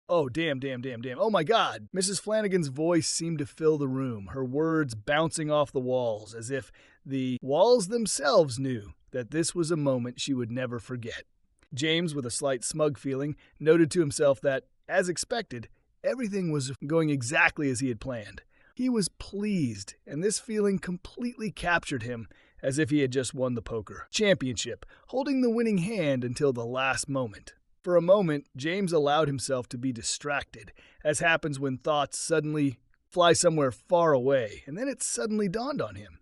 Oh, damn. Oh my God. Mrs. Flanagan's voice seemed to fill the room, her words bouncing off the walls as if the walls themselves knew that this was a moment she would never forget. James, with a slight smug feeling, noted to himself that, as expected, everything was going exactly as he had planned. He was pleased, and this feeling completely captured him, as if he had just won the poker championship, holding the winning hand until the last moment. For a moment, James allowed himself to be distracted, as happens when thoughts suddenly fly somewhere far away, and then it suddenly dawned on him.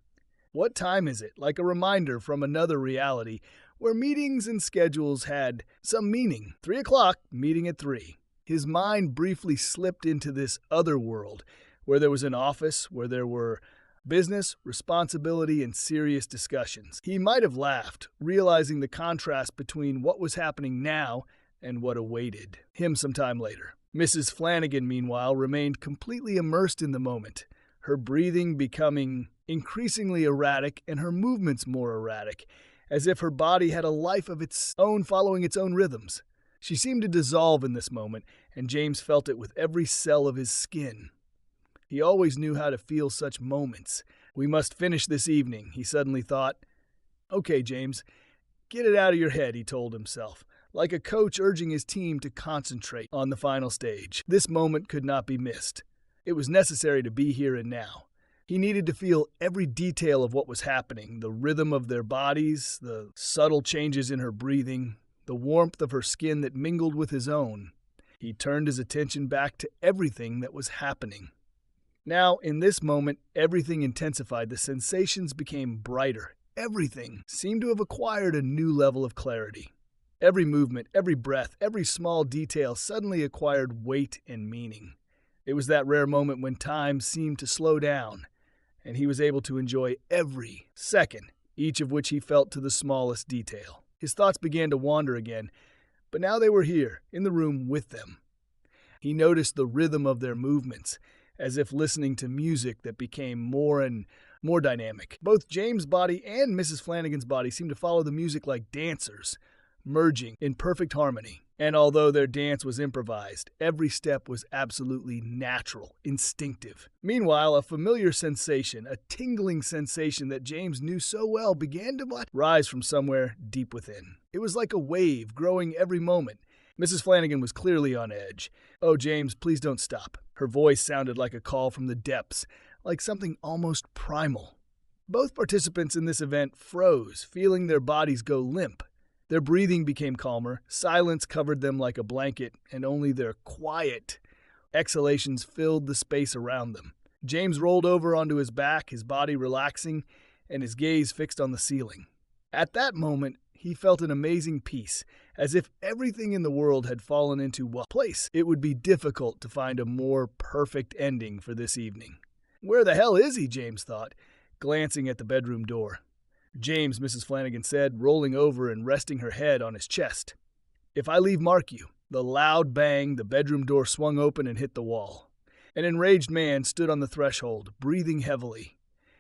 What time is it? Like a reminder from another reality, where meetings and schedules had some meaning. 3 o'clock, meeting at 3. His mind briefly slipped into this other world, where there was an office, where there were business, responsibility, and serious discussions. He might have laughed, realizing the contrast between what was happening now and what awaited him some time later. Mrs. Flanagan, meanwhile, remained completely immersed in the moment, her breathing becoming increasingly erratic and her movements more erratic, as if her body had a life of its own following its own rhythms. She seemed to dissolve in this moment, and James felt it with every cell of his skin. He always knew how to feel such moments. We must finish this evening, he suddenly thought. Okay, James, get it out of your head, he told himself, like a coach urging his team to concentrate on the final stage. This moment could not be missed. It was necessary to be here and now. He needed to feel every detail of what was happening, the rhythm of their bodies, the subtle changes in her breathing, the warmth of her skin that mingled with his own. He turned his attention back to everything that was happening. Now, in this moment, everything intensified. The sensations became brighter. Everything seemed to have acquired a new level of clarity. Every movement, every breath, every small detail suddenly acquired weight and meaning. It was that rare moment when time seemed to slow down, and he was able to enjoy every second, each of which he felt to the smallest detail. His thoughts began to wander again, but now they were here, in the room with them. He noticed the rhythm of their movements, as if listening to music that became more and more dynamic. Both James' body and Mrs. Flanagan's body seemed to follow the music like dancers, merging in perfect harmony. And although their dance was improvised, every step was absolutely natural, instinctive. Meanwhile, a familiar sensation, a tingling sensation that James knew so well, began to rise from somewhere deep within. It was like a wave, growing every moment. Mrs. Flanagan was clearly on edge. Oh, James, please don't stop. Her voice sounded like a call from the depths, like something almost primal. Both participants in this event froze, feeling their bodies go limp. Their breathing became calmer, silence covered them like a blanket, and only their quiet exhalations filled the space around them. James rolled over onto his back, his body relaxing, and his gaze fixed on the ceiling. At that moment, he felt an amazing peace, as if everything in the world had fallen into place. It would be difficult to find a more perfect ending for this evening. Where the hell is he, James thought, glancing at the bedroom door. James, Mrs. Flanagan said, rolling over and resting her head on his chest. If I leave, mark you. The loud bang, the bedroom door swung open and hit the wall. An enraged man stood on the threshold, breathing heavily.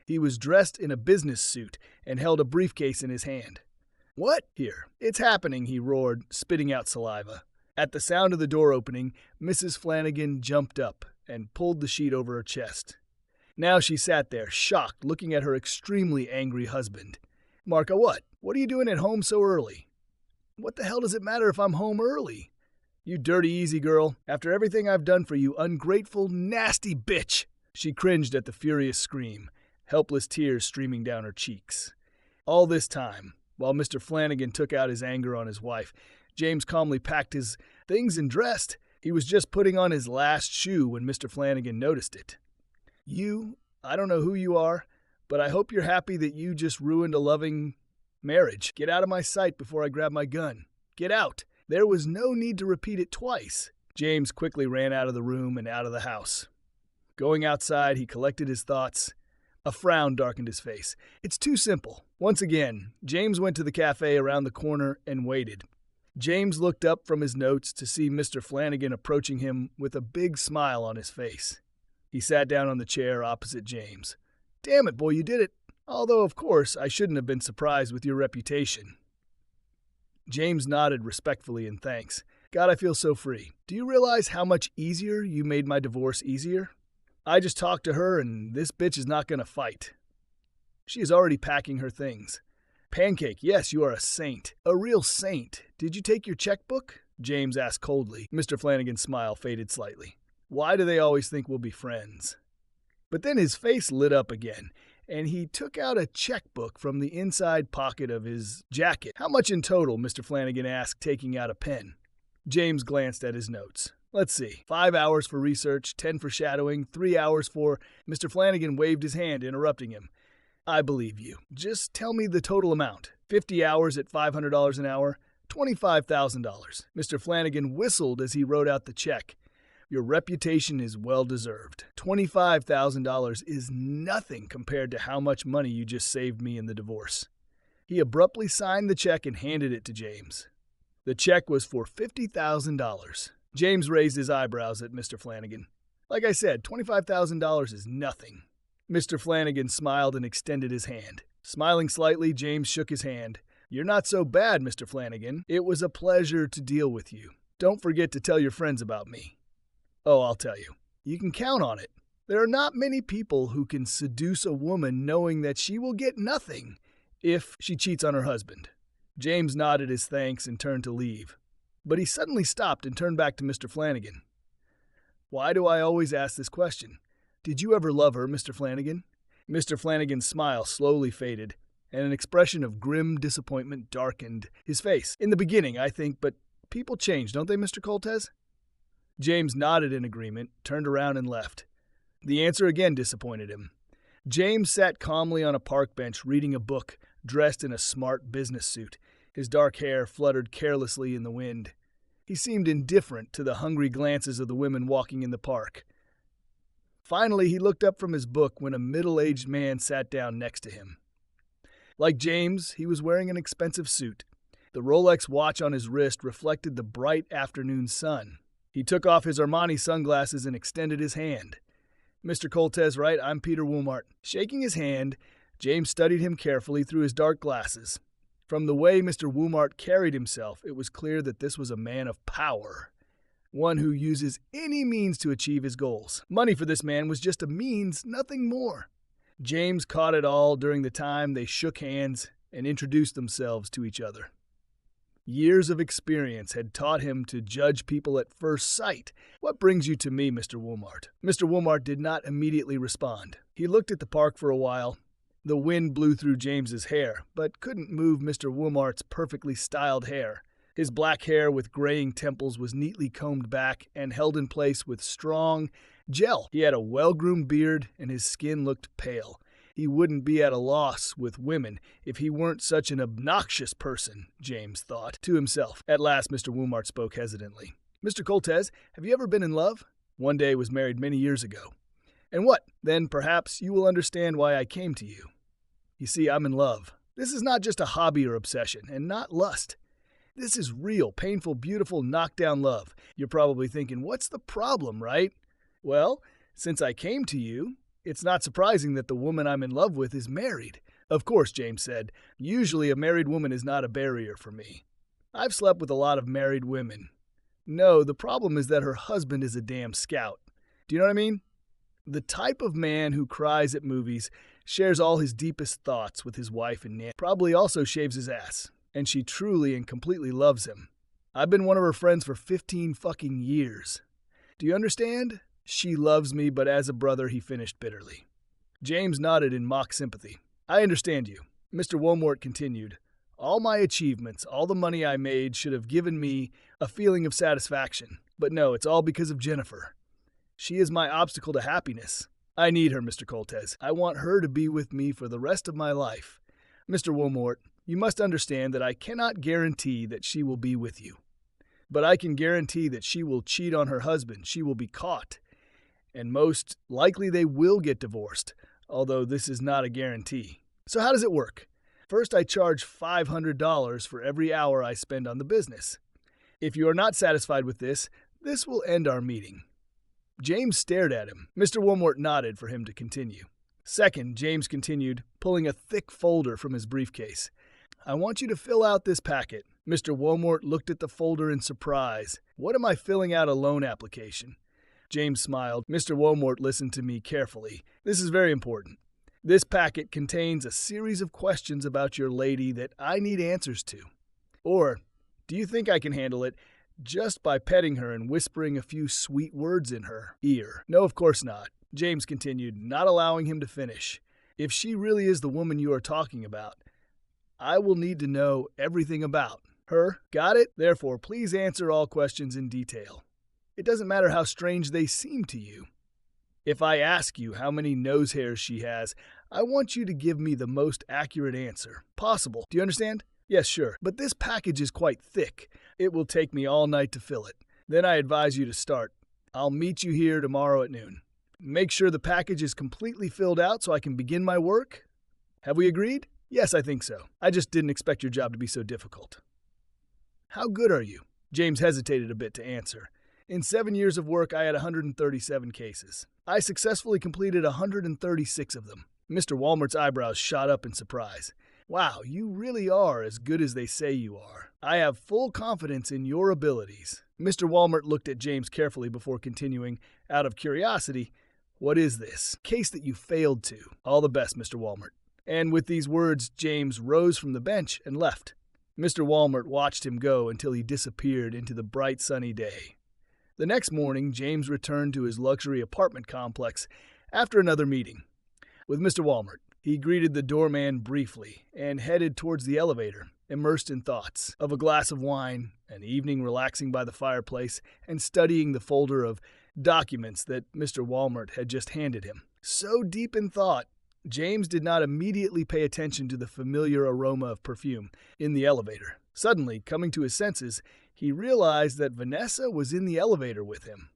He was dressed in a business suit and held a briefcase in his hand. What? Here. It's happening, he roared, spitting out saliva. At the sound of the door opening, Mrs. Flanagan jumped up and pulled the sheet over her chest. Now she sat there, shocked, looking at her extremely angry husband. Marka, what? What are you doing at home so early? What the hell does it matter if I'm home early? You dirty easy girl. After everything I've done for you, ungrateful, nasty bitch! She cringed at the furious scream, helpless tears streaming down her cheeks. All this time, while Mr. Flanagan took out his anger on his wife, James calmly packed his things and dressed. He was just putting on his last shoe when Mr. Flanagan noticed it. I don't know who you are, but I hope you're happy that you just ruined a loving marriage. Get out of my sight before I grab my gun. Get out. There was no need to repeat it twice. James quickly ran out of the room and out of the house. Going outside, he collected his thoughts. A frown darkened his face. It's too simple. Once again, James went to the cafe around the corner and waited. James looked up from his notes to see Mr. Flanagan approaching him with a big smile on his face. He sat down on the chair opposite James. Damn it, boy, you did it. Although, of course, I shouldn't have been surprised with your reputation. James nodded respectfully in thanks. God, I feel so free. Do you realize how much easier you made my divorce easier? I just talked to her and this bitch is not going to fight. She is already packing her things. Pancake, yes, you are a saint. A real saint. Did you take your checkbook? James asked coldly. Mr. Flanagan's smile faded slightly. Why do they always think we'll be friends? But then his face lit up again, and he took out a checkbook from the inside pocket of his jacket. How much in total? Mr. Flanagan asked, taking out a pen. James glanced at his notes. Let's see. 5 hours for research, 10 for shadowing, 3 hours for... Mr. Flanagan waved his hand, interrupting him. I believe you. Just tell me the total amount. 50 hours at $500 an hour, $25,000. Mr. Flanagan whistled as he wrote out the check. Your reputation is well deserved. $25,000 is nothing compared to how much money you just saved me in the divorce. He abruptly signed the check and handed it to James. The check was for $50,000. James raised his eyebrows at Mr. Flanagan. Like I said, $25,000 is nothing. Mr. Flanagan smiled and extended his hand. Smiling slightly, James shook his hand. You're not so bad, Mr. Flanagan. It was a pleasure to deal with you. Don't forget to tell your friends about me. Oh, I'll tell you. You can count on it. There are not many people who can seduce a woman knowing that she will get nothing if she cheats on her husband. James nodded his thanks and turned to leave. But he suddenly stopped and turned back to Mr. Flanagan. Why do I always ask this question? Did you ever love her, Mr. Flanagan? Mr. Flanagan's smile slowly faded, and an expression of grim disappointment darkened his face. In the beginning, I think, but people change, don't they, Mr. Coltez? James nodded in agreement, turned around and left. The answer again disappointed him. James sat calmly on a park bench reading a book, dressed in a smart business suit. His dark hair fluttered carelessly in the wind. He seemed indifferent to the hungry glances of the women walking in the park. Finally, he looked up from his book when a middle-aged man sat down next to him. Like James, he was wearing an expensive suit. The Rolex watch on his wrist reflected the bright afternoon sun. He took off his Armani sunglasses and extended his hand. Mr. Coltez, right? I'm Peter Woolmart. Shaking his hand, James studied him carefully through his dark glasses. From the way Mr. Woolmart carried himself, it was clear that this was a man of power. One who uses any means to achieve his goals. Money for this man was just a means, nothing more. James caught it all during the time they shook hands and introduced themselves to each other. Years of experience had taught him to judge people at first sight. What brings you to me, Mr. Woolmart? Mr. Woolmart did not immediately respond. He looked at the park for a while. The wind blew through James's hair, but couldn't move Mr. Woolmart's perfectly styled hair. His black hair with graying temples was neatly combed back and held in place with strong gel. He had a well-groomed beard, and his skin looked pale. He wouldn't be at a loss with women if he weren't such an obnoxious person, James thought to himself. At last, Mr. Woolmart spoke hesitantly. Mr. Coltez, have you ever been in love? One day was married many years ago. And what? Then perhaps you will understand why I came to you. You see, I'm in love. This is not just a hobby or obsession, and not lust. This is real, painful, beautiful, knockdown love. You're probably thinking, what's the problem, right? Well, since I came to you, it's not surprising that the woman I'm in love with is married. Of course, James said. Usually a married woman is not a barrier for me. I've slept with a lot of married women. No, the problem is that her husband is a damn scout. Do you know what I mean? The type of man who cries at movies, shares all his deepest thoughts with his wife and Nan, probably also shaves his ass. And she truly and completely loves him. I've been one of her friends for 15 fucking years. Do you understand? She loves me, but as a brother, he finished bitterly. James nodded in mock sympathy. I understand you. Mr. Woolmart continued. All my achievements, all the money I made should have given me a feeling of satisfaction. But no, it's all because of Jennifer. She is my obstacle to happiness. I need her, Mr. Coltez. I want her to be with me for the rest of my life. Mr. Woolmart, you must understand that I cannot guarantee that she will be with you. But I can guarantee that she will cheat on her husband. She will be caught. And most likely they will get divorced, although this is not a guarantee. So how does it work? First, I charge $500 for every hour I spend on the business. If you are not satisfied with this, this will end our meeting. James stared at him. Mr. Woolmart nodded for him to continue. Second, James continued, pulling a thick folder from his briefcase. I want you to fill out this packet. Mr. Wilmort looked at the folder in surprise. What am I filling out a loan application? James smiled. Mr. Wilmort listened to me carefully. This is very important. This packet contains a series of questions about your lady that I need answers to. Or, do you think I can handle it just by petting her and whispering a few sweet words in her ear? No, of course not. James continued, not allowing him to finish. If she really is the woman you are talking about, I will need to know everything about her. Got it? Therefore, please answer all questions in detail. It doesn't matter how strange they seem to you. If I ask you how many nose hairs she has, I want you to give me the most accurate answer possible. Do you understand? Yes, sure. But this package is quite thick. It will take me all night to fill it. Then I advise you to start. I'll meet you here tomorrow at noon. Make sure the package is completely filled out so I can begin my work. Have we agreed? Yes, I think so. I just didn't expect your job to be so difficult. How good are you? James hesitated a bit to answer. In 7 years of work, I had 137 cases. I successfully completed 136 of them. Mr. Walmart's eyebrows shot up in surprise. Wow, you really are as good as they say you are. I have full confidence in your abilities. Mr. Walmart looked at James carefully before continuing, out of curiosity, what is this? Case that you failed to. All the best, Mr. Walmart. And with these words, James rose from the bench and left. Mr. Walmart watched him go until he disappeared into the bright sunny day. The next morning, James returned to his luxury apartment complex after another meeting. With Mr. Walmart, he greeted the doorman briefly and headed towards the elevator, immersed in thoughts of a glass of wine, an evening relaxing by the fireplace, and studying the folder of documents that Mr. Walmart had just handed him. So deep in thought, James did not immediately pay attention to the familiar aroma of perfume in the elevator. Suddenly, coming to his senses, he realized that Vanessa was in the elevator with him.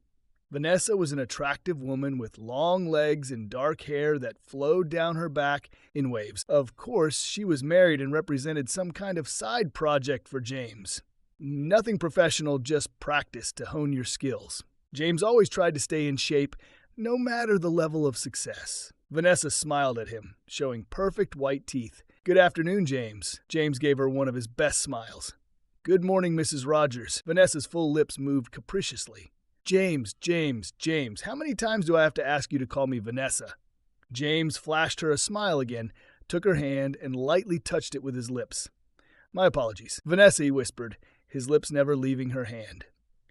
Vanessa was an attractive woman with long legs and dark hair that flowed down her back in waves. Of course, she was married and represented some kind of side project for James. Nothing professional, just practice to hone your skills. James always tried to stay in shape, no matter the level of success. Vanessa smiled at him, showing perfect white teeth. Good afternoon, James. James gave her one of his best smiles. Good morning, Mrs. Rogers. Vanessa's full lips moved capriciously. James, how many times do I have to ask you to call me Vanessa? James flashed her a smile again, took her hand, and lightly touched it with his lips. My apologies. Vanessa, he whispered, his lips never leaving her hand.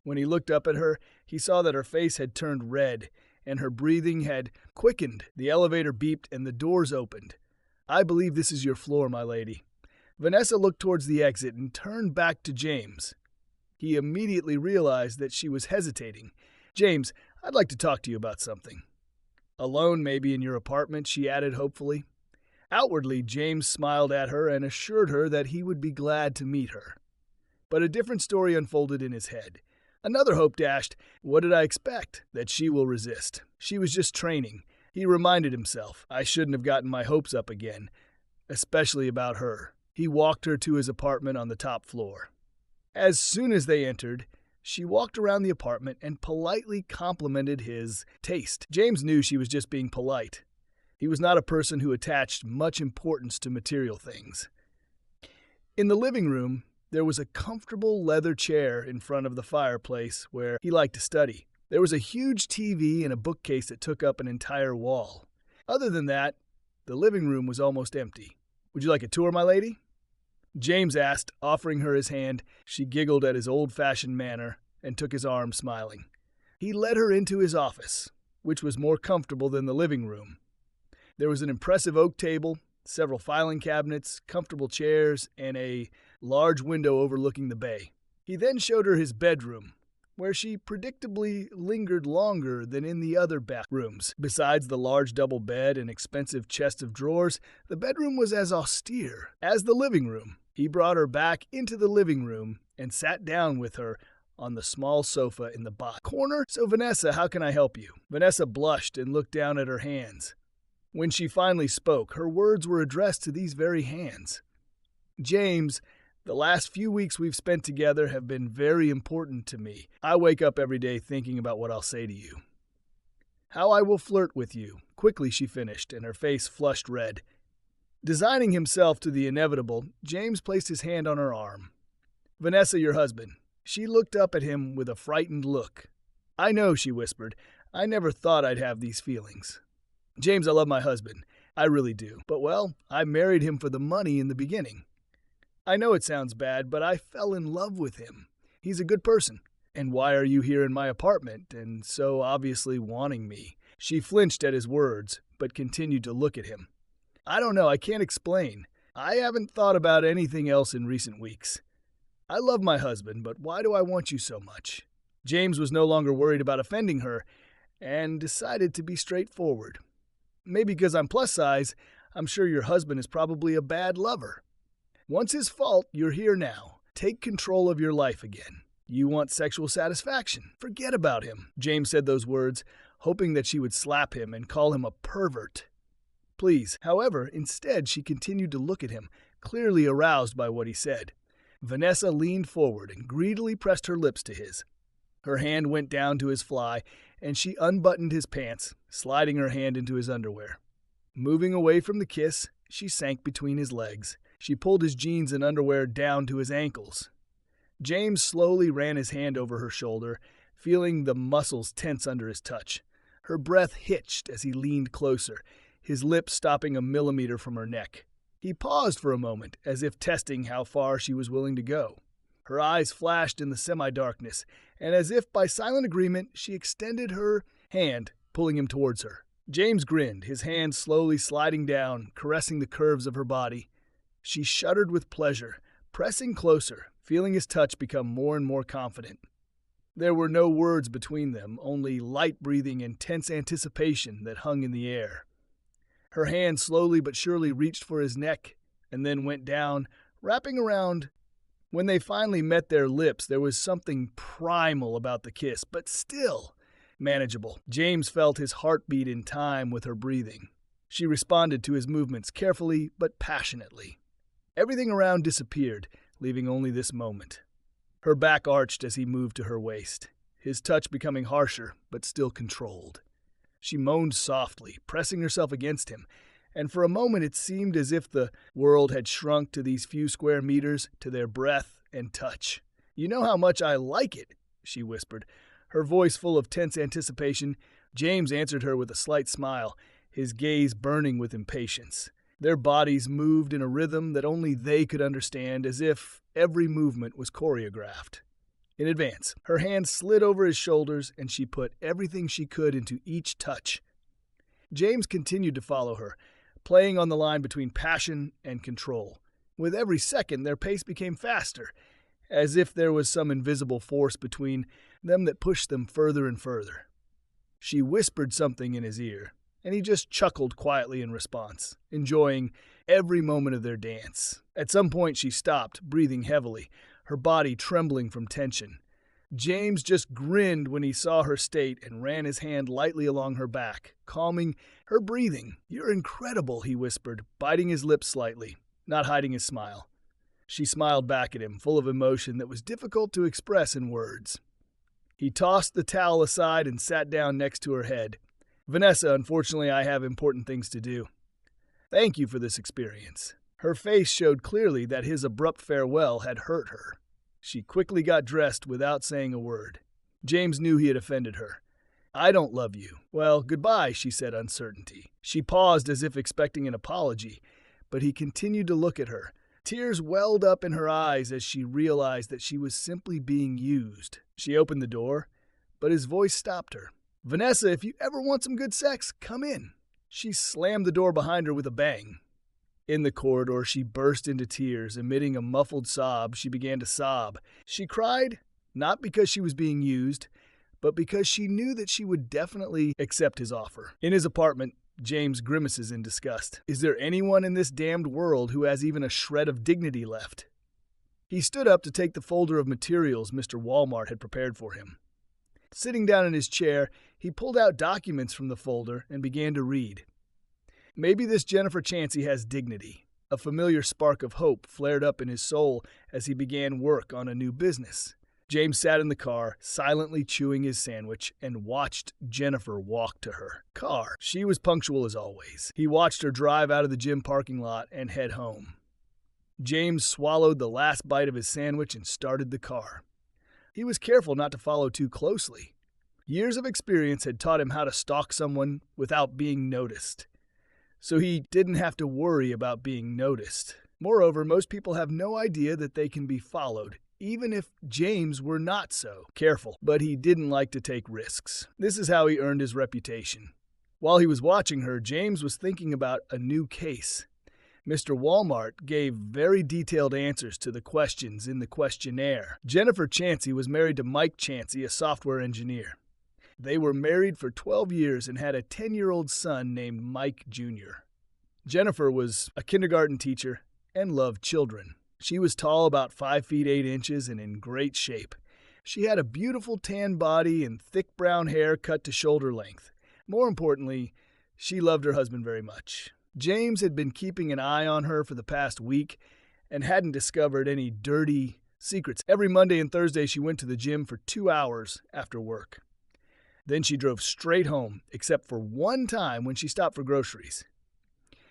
When he looked up at her, he saw that her face had turned red, and her breathing had quickened. The elevator beeped, and the doors opened. I believe this is your floor, my lady. Vanessa looked towards the exit and turned back to James. He immediately realized that she was hesitating. James, I'd like to talk to you about something. Alone, maybe in your apartment, she added hopefully. Outwardly, James smiled at her and assured her that he would be glad to meet her. But a different story unfolded in his head. Another hope dashed. What did I expect? That she will resist. She was just training. He reminded himself, I shouldn't have gotten my hopes up again, especially about her. He walked her to his apartment on the top floor. As soon as they entered, she walked around the apartment and politely complimented his taste. James knew she was just being polite. He was not a person who attached much importance to material things. In the living room, there was a comfortable leather chair in front of the fireplace where he liked to study. There was a huge TV and a bookcase that took up an entire wall. Other than that, the living room was almost empty. Would you like a tour, my lady? James asked, offering her his hand. She giggled at his old-fashioned manner and took his arm, smiling. He led her into his office, which was more comfortable than the living room. There was an impressive oak table, several filing cabinets, comfortable chairs, and a large window overlooking the bay. He then showed her his bedroom, where she predictably lingered longer than in the other back rooms. Besides the large double bed and expensive chest of drawers, the bedroom was as austere as the living room. He brought her back into the living room and sat down with her on the small sofa in the back corner. So, Vanessa, how can I help you? Vanessa blushed and looked down at her hands. When she finally spoke, her words were addressed to these very hands. James, the last few weeks we've spent together have been very important to me. I wake up every day thinking about what I'll say to you. How I will flirt with you. Quickly she finished, and her face flushed red. Designing himself to the inevitable, James placed his hand on her arm. "Vanessa, your husband." She looked up at him with a frightened look. "I know," she whispered. "I never thought I'd have these feelings. James, I love my husband. I really do. But, well, I married him for the money in the beginning. I know it sounds bad, but I fell in love with him. He's a good person. And why are you here in my apartment, and so obviously wanting me?" She flinched at his words, but continued to look at him. "I don't know, I can't explain. I haven't thought about anything else in recent weeks. I love my husband, but why do I want you so much?" James was no longer worried about offending her, and decided to be straightforward. "Maybe because I'm plus size, I'm sure your husband is probably a bad lover. Once his fault, you're here now. Take control of your life again. You want sexual satisfaction. Forget about him." James said those words, hoping that she would slap him and call him a pervert. "Please." However, instead she continued to look at him, clearly aroused by what he said. Vanessa leaned forward and greedily pressed her lips to his. Her hand went down to his fly, and she unbuttoned his pants, sliding her hand into his underwear. Moving away from the kiss, she sank between his legs. She pulled his jeans and underwear down to his ankles. James slowly ran his hand over her shoulder, feeling the muscles tense under his touch. Her breath hitched as he leaned closer, his lips stopping a millimeter from her neck. He paused for a moment, as if testing how far she was willing to go. Her eyes flashed in the semi-darkness, and as if by silent agreement, she extended her hand, pulling him towards her. James grinned, his hand slowly sliding down, caressing the curves of her body. She shuddered with pleasure, pressing closer, feeling his touch become more and more confident. There were no words between them, only light breathing and tense anticipation that hung in the air. Her hand slowly but surely reached for his neck, and then went down, wrapping around. When they finally met their lips, there was something primal about the kiss, but still manageable. James felt his heartbeat in time with her breathing. She responded to his movements carefully but passionately. Everything around disappeared, leaving only this moment. Her back arched as he moved to her waist, his touch becoming harsher but still controlled. She moaned softly, pressing herself against him, and for a moment it seemed as if the world had shrunk to these few square meters, to their breath and touch. "You know how much I like it," she whispered, her voice full of tense anticipation. James answered her with a slight smile, his gaze burning with impatience. Their bodies moved in a rhythm that only they could understand, as if every movement was choreographed. In advance, her hand slid over his shoulders, and she put everything she could into each touch. James continued to follow her, playing on the line between passion and control. With every second, their pace became faster, as if there was some invisible force between them that pushed them further and further. She whispered something in his ear, and he just chuckled quietly in response, enjoying every moment of their dance. At some point she stopped, breathing heavily, her body trembling from tension. James just grinned when he saw her state and ran his hand lightly along her back, calming her breathing. "You're incredible," he whispered, biting his lips slightly, not hiding his smile. She smiled back at him, full of emotion that was difficult to express in words. He tossed the towel aside and sat down next to her head. "Vanessa, unfortunately I have important things to do. Thank you for this experience." Her face showed clearly that his abrupt farewell had hurt her. She quickly got dressed without saying a word. James knew he had offended her. "I don't love you." "Well, goodbye," she said, uncertainty. She paused as if expecting an apology, but he continued to look at her. Tears welled up in her eyes as she realized that she was simply being used. She opened the door, but his voice stopped her. "Vanessa, if you ever want some good sex, come in." She slammed the door behind her with a bang. In the corridor, she burst into tears, emitting a muffled sob. She began to sob. She cried, not because she was being used, but because she knew that she would definitely accept his offer. In his apartment, James grimaces in disgust. Is there anyone in this damned world who has even a shred of dignity left? He stood up to take the folder of materials Mr. Walmart had prepared for him. Sitting down in his chair, he pulled out documents from the folder and began to read. Maybe this Jennifer Chansey has dignity. A familiar spark of hope flared up in his soul as he began work on a new business. James sat in the car, silently chewing his sandwich, and watched Jennifer walk to her car. She was punctual as always. He watched her drive out of the gym parking lot and head home. James swallowed the last bite of his sandwich and started the car. He was careful not to follow too closely. Years of experience had taught him how to stalk someone without being noticed, so he didn't have to worry about being noticed. Moreover, most people have no idea that they can be followed, even if James were not so careful, but he didn't like to take risks. This is how he earned his reputation. While he was watching her, James was thinking about a new case. Mr. Walmart gave very detailed answers to the questions in the questionnaire. Jennifer Chansey was married to Mike Chansey, a software engineer. They were married for 12 years and had a 10-year-old son named Mike Jr. Jennifer was a kindergarten teacher and loved children. She was tall, about 5 feet 8 inches, and in great shape. She had a beautiful tan body and thick brown hair cut to shoulder length. More importantly, she loved her husband very much. James had been keeping an eye on her for the past week and hadn't discovered any dirty secrets. Every Monday and Thursday she went to the gym for 2 hours after work. Then she drove straight home, except for one time when she stopped for groceries.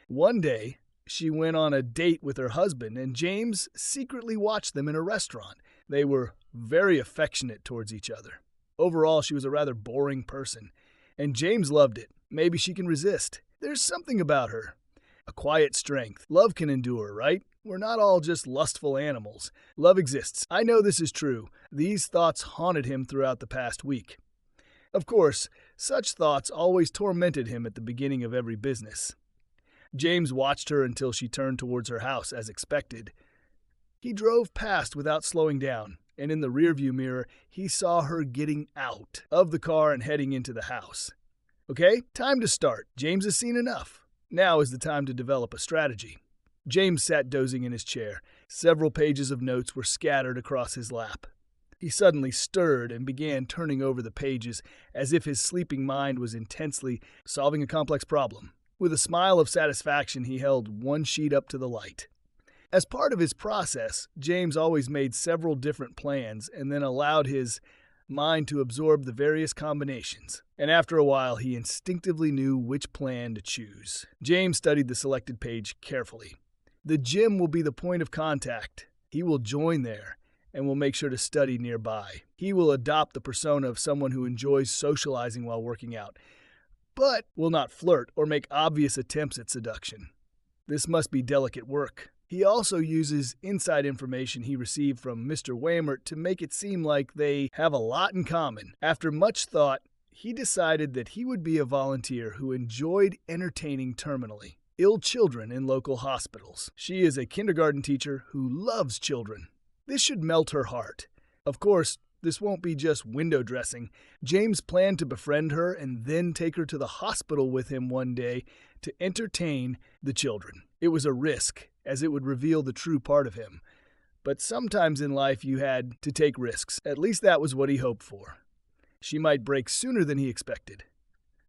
One day, she went on a date with her husband, and James secretly watched them in a restaurant. They were very affectionate towards each other. Overall, she was a rather boring person, and James loved it. Maybe she can resist. There's something about her. A quiet strength. Love can endure, right? We're not all just lustful animals. Love exists. I know this is true. These thoughts haunted him throughout the past week. Of course, such thoughts always tormented him at the beginning of every business. James watched her until she turned towards her house, as expected. He drove past without slowing down, and in the rearview mirror, he saw her getting out of the car and heading into the house. Okay, time to start. James has seen enough. Now is the time to develop a strategy. James sat dozing in his chair. Several pages of notes were scattered across his lap. He suddenly stirred and began turning over the pages as if his sleeping mind was intensely solving a complex problem. With a smile of satisfaction, he held one sheet up to the light. As part of his process, James always made several different plans and then allowed his mind to absorb the various combinations. And after a while, he instinctively knew which plan to choose. James studied the selected page carefully. The gym will be the point of contact. He will join there and will make sure to study nearby. He will adopt the persona of someone who enjoys socializing while working out, but will not flirt or make obvious attempts at seduction. This must be delicate work. He also uses inside information he received from Mr. Waymert to make it seem like they have a lot in common. After much thought, he decided that he would be a volunteer who enjoyed entertaining terminally ill children in local hospitals. She is a kindergarten teacher who loves children. This should melt her heart. Of course, this won't be just window dressing. James planned to befriend her and then take her to the hospital with him one day to entertain the children. It was a risk, as it would reveal the true part of him. But sometimes in life you had to take risks. At least that was what he hoped for. She might break sooner than he expected.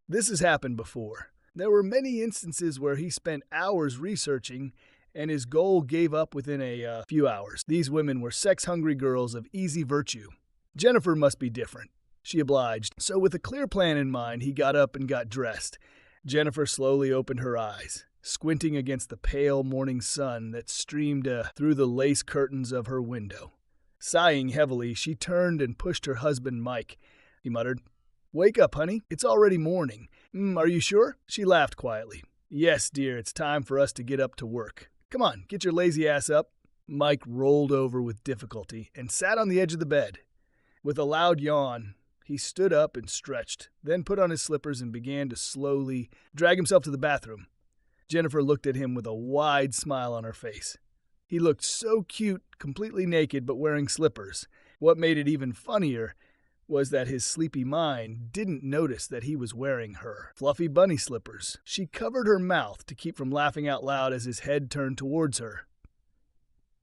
This has happened before. There were many instances where he spent hours researching and his goal gave up within a few hours. These women were sex-hungry girls of easy virtue. Jennifer must be different. She obliged. So with a clear plan in mind, he got up and got dressed. Jennifer slowly opened her eyes, squinting against the pale morning sun that streamed through the lace curtains of her window. Sighing heavily, she turned and pushed her husband, Mike. He muttered, "Wake up, honey. It's already morning. Are you sure?" She laughed quietly. "Yes, dear, it's time for us to get up to work. Come on, get your lazy ass up." Mike rolled over with difficulty and sat on the edge of the bed. With a loud yawn, he stood up and stretched, then put on his slippers and began to slowly drag himself to the bathroom. Jennifer looked at him with a wide smile on her face. He looked so cute, completely naked but wearing slippers. What made it even funnier was that his sleepy mind didn't notice that he was wearing her fluffy bunny slippers. She covered her mouth to keep from laughing out loud as his head turned towards her.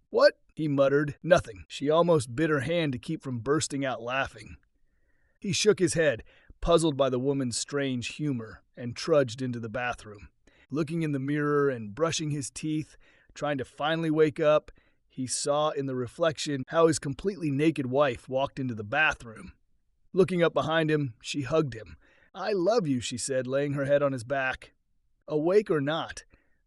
"What?" he muttered. "Nothing." She almost bit her hand to keep from bursting out laughing. He shook his head, puzzled by the woman's strange humor, and trudged into the bathroom. Looking in the mirror and brushing his teeth, trying to finally wake up, He saw in the reflection how his completely naked wife walked into the bathroom. Looking up behind him, she hugged him. "I love you," she said, laying her head on his back. Awake or not,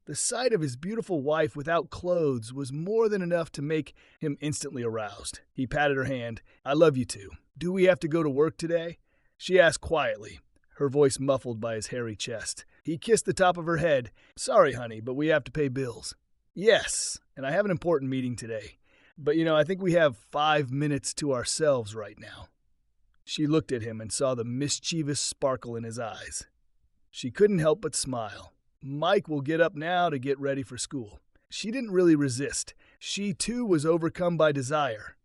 the sight of his beautiful wife without clothes was more than enough to make him instantly aroused. He patted her hand. "I love you too. Do we have to go to work today?" She asked quietly, her voice muffled by his hairy chest. He kissed the top of her head. "Sorry, honey, but we have to pay bills." "Yes, and I have an important meeting today. But I think we have 5 minutes to ourselves right now." She looked at him and saw the mischievous sparkle in his eyes. She couldn't help but smile. Mike will get up now to get ready for school. She didn't really resist. She too was overcome by desire.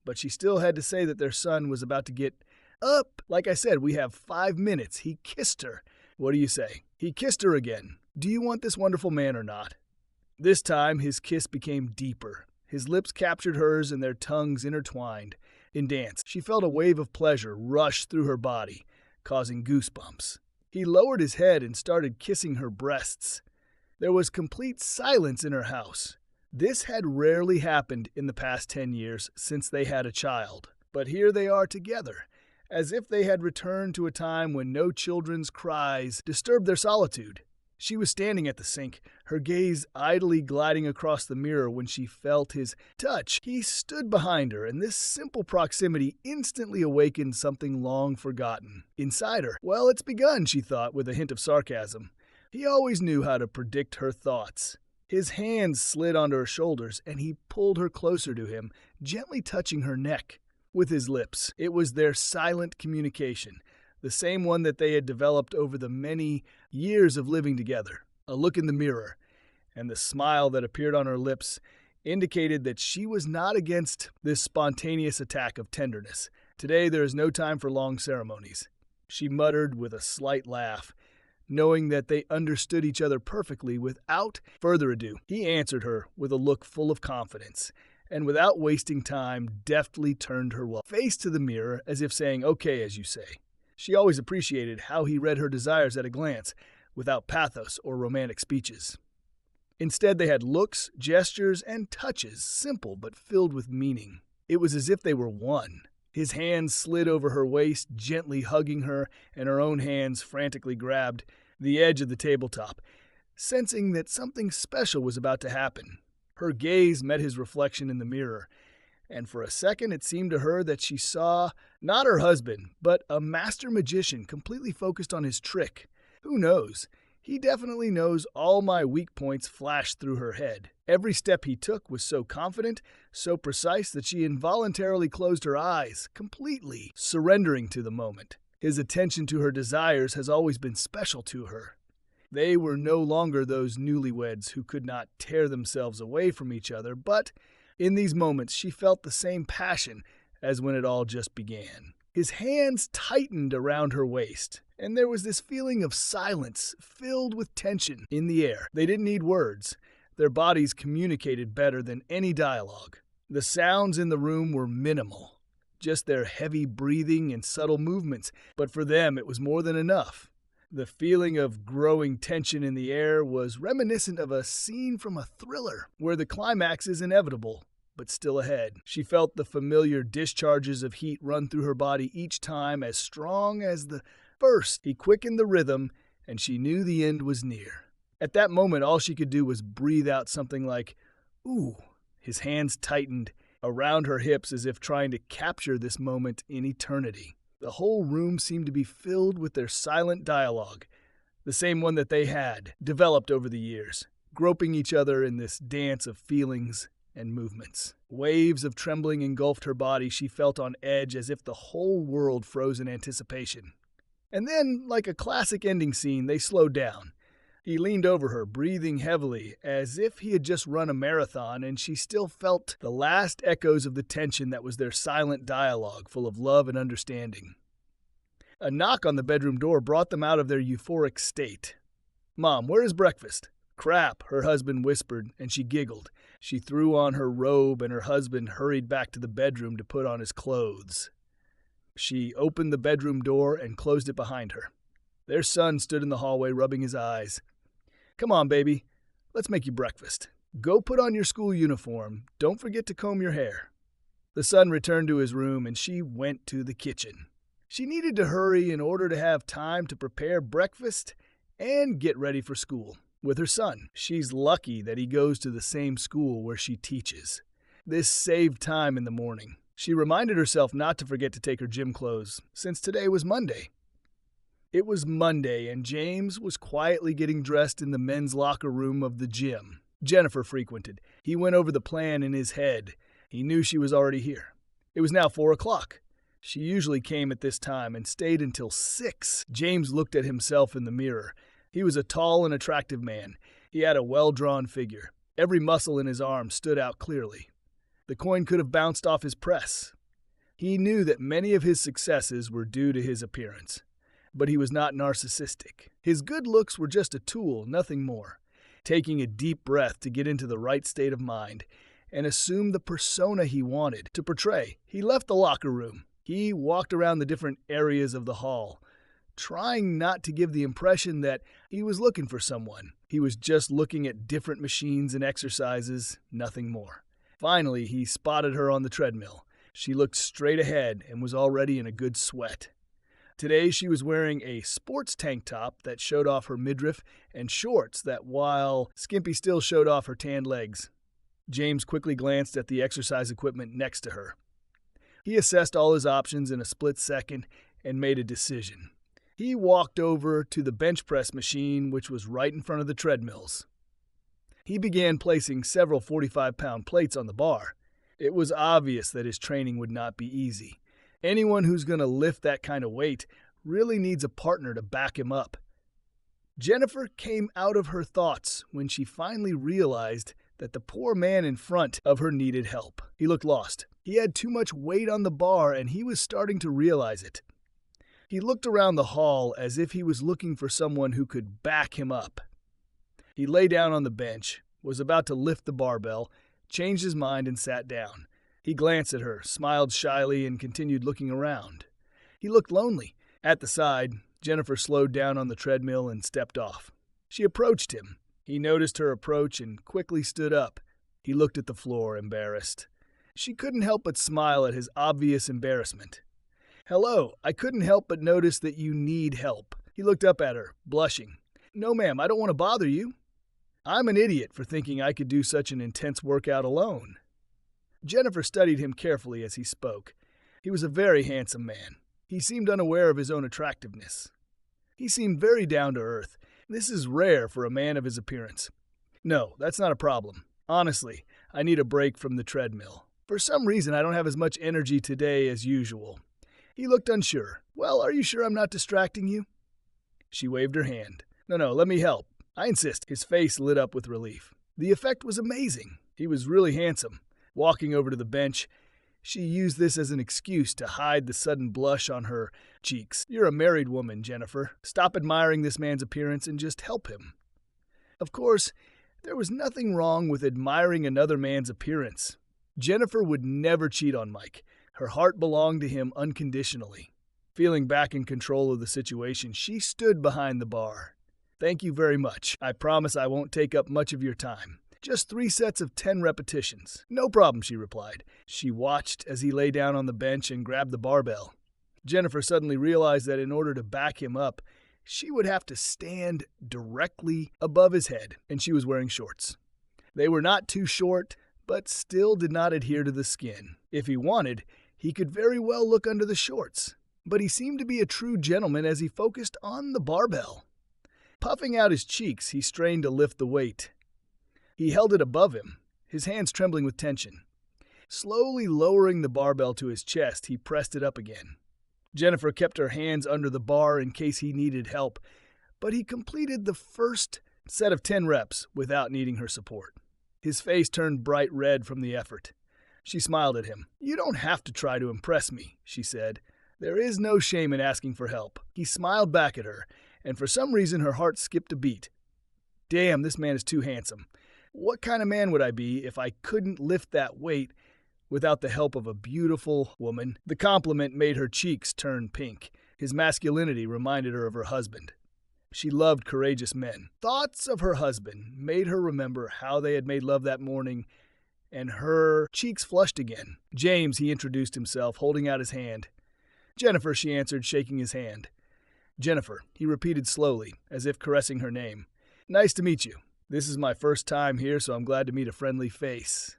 But she still had to say that their son was about to get up. "Like I said, we have 5 minutes. He kissed her. What do you say?" He kissed her again. "Do you want this wonderful man or not?" This time his kiss became deeper. His lips captured hers and their tongues intertwined. In dance, she felt a wave of pleasure rush through her body, causing goosebumps. He lowered his head and started kissing her breasts. There was complete silence in her house. This had rarely happened in the past 10 years since they had a child. But here they are together, as if they had returned to a time when no children's cries disturbed their solitude. She was standing at the sink, her gaze idly gliding across the mirror when she felt his touch. He stood behind her, and this simple proximity instantly awakened something long forgotten. Inside her, "Well, it's begun," she thought with a hint of sarcasm. He always knew how to predict her thoughts. His hands slid onto her shoulders, and he pulled her closer to him, gently touching her neck. With his lips, it was their silent communication, the same one that they had developed over the many years of living together. A look in the mirror, and the smile that appeared on her lips indicated that she was not against this spontaneous attack of tenderness. Today there is no time for long ceremonies. She muttered with a slight laugh, knowing that they understood each other perfectly. Without further ado, he answered her with a look full of confidence, and without wasting time, deftly turned her face to the mirror as if saying, "Okay, as you say." She always appreciated how he read her desires at a glance, without pathos or romantic speeches. Instead, they had looks, gestures, and touches, simple but filled with meaning. It was as if they were one. His hands slid over her waist, gently hugging her, and her own hands frantically grabbed the edge of the tabletop, sensing that something special was about to happen. Her gaze met his reflection in the mirror, and for a second it seemed to her that she saw not her husband, but a master magician completely focused on his trick. Who knows? He definitely knows. All my weak points flashed through her head. Every step he took was so confident, so precise that she involuntarily closed her eyes, completely surrendering to the moment. His attention to her desires has always been special to her. They were no longer those newlyweds who could not tear themselves away from each other, but in these moments she felt the same passion as when it all just began. His hands tightened around her waist, and there was this feeling of silence filled with tension in the air. They didn't need words. Their bodies communicated better than any dialogue. The sounds in the room were minimal, just their heavy breathing and subtle movements, but for them it was more than enough. The feeling of growing tension in the air was reminiscent of a scene from a thriller, where the climax is inevitable, but still ahead. She felt the familiar discharges of heat run through her body each time, as strong as the first. He quickened the rhythm, and she knew the end was near. At that moment, all she could do was breathe out something like, "Ooh." His hands tightened around her hips as if trying to capture this moment in eternity. The whole room seemed to be filled with their silent dialogue, the same one that they had developed over the years, groping each other in this dance of feelings and movements. Waves of trembling engulfed her body. She felt on edge, as if the whole world froze in anticipation. And then, like a classic ending scene, they slowed down. He leaned over her, breathing heavily, as if he had just run a marathon, and she still felt the last echoes of the tension that was their silent dialogue, full of love and understanding. A knock on the bedroom door brought them out of their euphoric state. "Mom, where is breakfast?" "Crap," her husband whispered, and she giggled. She threw on her robe, and her husband hurried back to the bedroom to put on his clothes. She opened the bedroom door and closed it behind her. Their son stood in the hallway, rubbing his eyes. "Come on, baby. Let's make you breakfast." Go put on your school uniform. Don't forget to comb your hair." The son returned to his room and she went to the kitchen. She needed to hurry in order to have time to prepare breakfast and get ready for school with her son. She's lucky that he goes to the same school where she teaches. This saved time in the morning. She reminded herself not to forget to take her gym clothes, since today was Monday. It was Monday, and James was quietly getting dressed in the men's locker room of the gym Jennifer frequented. He went over the plan in his head. He knew she was already here. It was now 4 o'clock. She usually came at this time and stayed until 6. James looked at himself in the mirror. He was a tall and attractive man. He had a well-drawn figure. Every muscle in his arm stood out clearly. The coin could have bounced off his press. He knew that many of his successes were due to his appearance. But he was not narcissistic. His good looks were just a tool, nothing more. Taking a deep breath to get into the right state of mind and assume the persona he wanted to portray, he left the locker room. He walked around the different areas of the hall, trying not to give the impression that he was looking for someone. He was just looking at different machines and exercises, nothing more. Finally, he spotted her on the treadmill. She looked straight ahead and was already in a good sweat. Today she was wearing a sports tank top that showed off her midriff and shorts that, while skimpy, still showed off her tanned legs. James quickly glanced at the exercise equipment next to her. He assessed all his options in a split second and made a decision. He walked over to the bench press machine, which was right in front of the treadmills. He began placing several 45-pound plates on the bar. It was obvious that his training would not be easy. Anyone who's going to lift that kind of weight really needs a partner to back him up. Jennifer came out of her thoughts when she finally realized that the poor man in front of her needed help. He looked lost. He had too much weight on the bar, and he was starting to realize it. He looked around the hall as if he was looking for someone who could back him up. He lay down on the bench, was about to lift the barbell, changed his mind, and sat down. He glanced at her, smiled shyly, and continued looking around. He looked lonely. At the side, Jennifer slowed down on the treadmill and stepped off. She approached him. He noticed her approach and quickly stood up. He looked at the floor, embarrassed. She couldn't help but smile at his obvious embarrassment. "Hello, I couldn't help but notice that you need help." He looked up at her, blushing. "No, ma'am, I don't want to bother you. I'm an idiot for thinking I could do such an intense workout alone." Jennifer studied him carefully as he spoke. He was a very handsome man. He seemed unaware of his own attractiveness. He seemed very down to earth. This is rare for a man of his appearance. "No, that's not a problem. Honestly, I need a break from the treadmill. For some reason, I don't have as much energy today as usual." He looked unsure. "Well, are you sure I'm not distracting you?" She waved her hand. No, let me help. I insist." His face lit up with relief. The effect was amazing. He was really handsome. Walking over to the bench, she used this as an excuse to hide the sudden blush on her cheeks. "You're a married woman, Jennifer. Stop admiring this man's appearance and just help him." Of course, there was nothing wrong with admiring another man's appearance. Jennifer would never cheat on Mike. Her heart belonged to him unconditionally. Feeling back in control of the situation, she stood behind the bar. "Thank you very much. I promise I won't take up much of your time. Just 3 sets of 10 repetitions." "No problem," she replied. She watched as he lay down on the bench and grabbed the barbell. Jennifer suddenly realized that in order to back him up, she would have to stand directly above his head, and she was wearing shorts. They were not too short, but still did not adhere to the skin. If he wanted, he could very well look under the shorts, but he seemed to be a true gentleman as he focused on the barbell. Puffing out his cheeks, he strained to lift the weight. He held it above him, his hands trembling with tension. Slowly lowering the barbell to his chest, he pressed it up again. Jennifer kept her hands under the bar in case he needed help, but he completed the first set of 10 reps without needing her support. His face turned bright red from the effort. She smiled at him. "You don't have to try to impress me," she said. "There is no shame in asking for help." He smiled back at her, and for some reason her heart skipped a beat. Damn, this man is too handsome. What kind of man would I be if I couldn't lift that weight without the help of a beautiful woman? The compliment made her cheeks turn pink. His masculinity reminded her of her husband. She loved courageous men. Thoughts of her husband made her remember how they had made love that morning, and her cheeks flushed again. "James," he introduced himself, holding out his hand. "Jennifer," she answered, shaking his hand. "Jennifer," he repeated slowly, as if caressing her name. "Nice to meet you. This is my first time here, so I'm glad to meet a friendly face.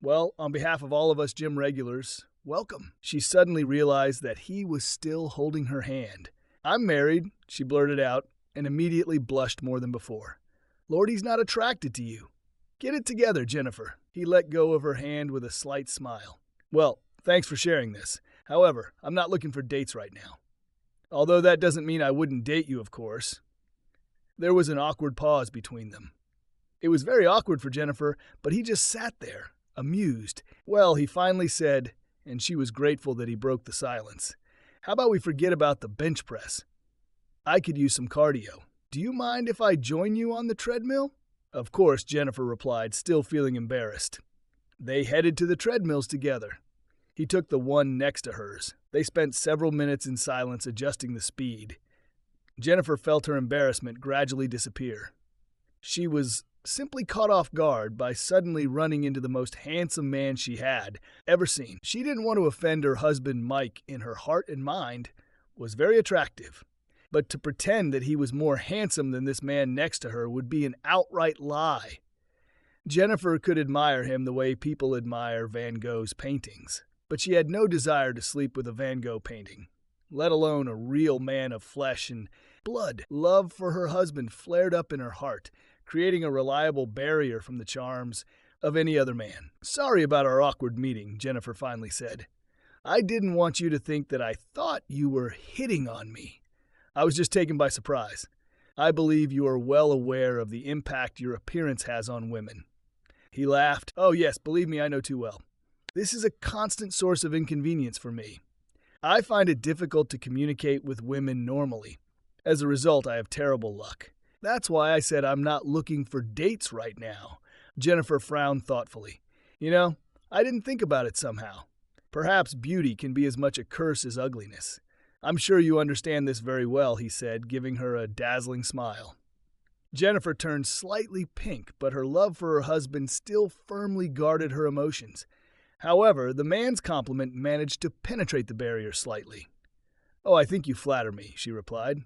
Well, on behalf of all of us gym regulars, welcome." She suddenly realized that he was still holding her hand. "I'm married," she blurted out, and immediately blushed more than before. "Lord, he's not attracted to you. Get it together, Jennifer." He let go of her hand with a slight smile. "Well, thanks for sharing this. However, I'm not looking for dates right now. Although that doesn't mean I wouldn't date you, of course." There was an awkward pause between them. It was very awkward for Jennifer, but he just sat there, amused. "Well," he finally said, and she was grateful that he broke the silence. "How about we forget about the bench press? I could use some cardio. Do you mind if I join you on the treadmill?" "Of course," Jennifer replied, still feeling embarrassed. They headed to the treadmills together. He took the one next to hers. They spent several minutes in silence adjusting the speed. Jennifer felt her embarrassment gradually disappear. She was simply caught off guard by suddenly running into the most handsome man she had ever seen. She didn't want to offend her husband Mike. In her heart and mind was very attractive. But to pretend that he was more handsome than this man next to her would be an outright lie. Jennifer could admire him the way people admire Van Gogh's paintings, but she had no desire to sleep with a Van Gogh painting, let alone a real man of flesh and blood. Love for her husband flared up in her heart, creating a reliable barrier from the charms of any other man. "Sorry about our awkward meeting," Jennifer finally said. "I didn't want you to think that I thought you were hitting on me. I was just taken by surprise. I believe you are well aware of the impact your appearance has on women." He laughed. "Oh yes, believe me, I know too well. This is a constant source of inconvenience for me. I find it difficult to communicate with women normally. As a result, I have terrible luck. That's why I said I'm not looking for dates right now." Jennifer frowned thoughtfully. "You know, I didn't think about it somehow. Perhaps beauty can be as much a curse as ugliness. I'm sure you understand this very well," he said, giving her a dazzling smile. Jennifer turned slightly pink, but her love for her husband still firmly guarded her emotions. However, the man's compliment managed to penetrate the barrier slightly. "Oh, I think you flatter me," she replied.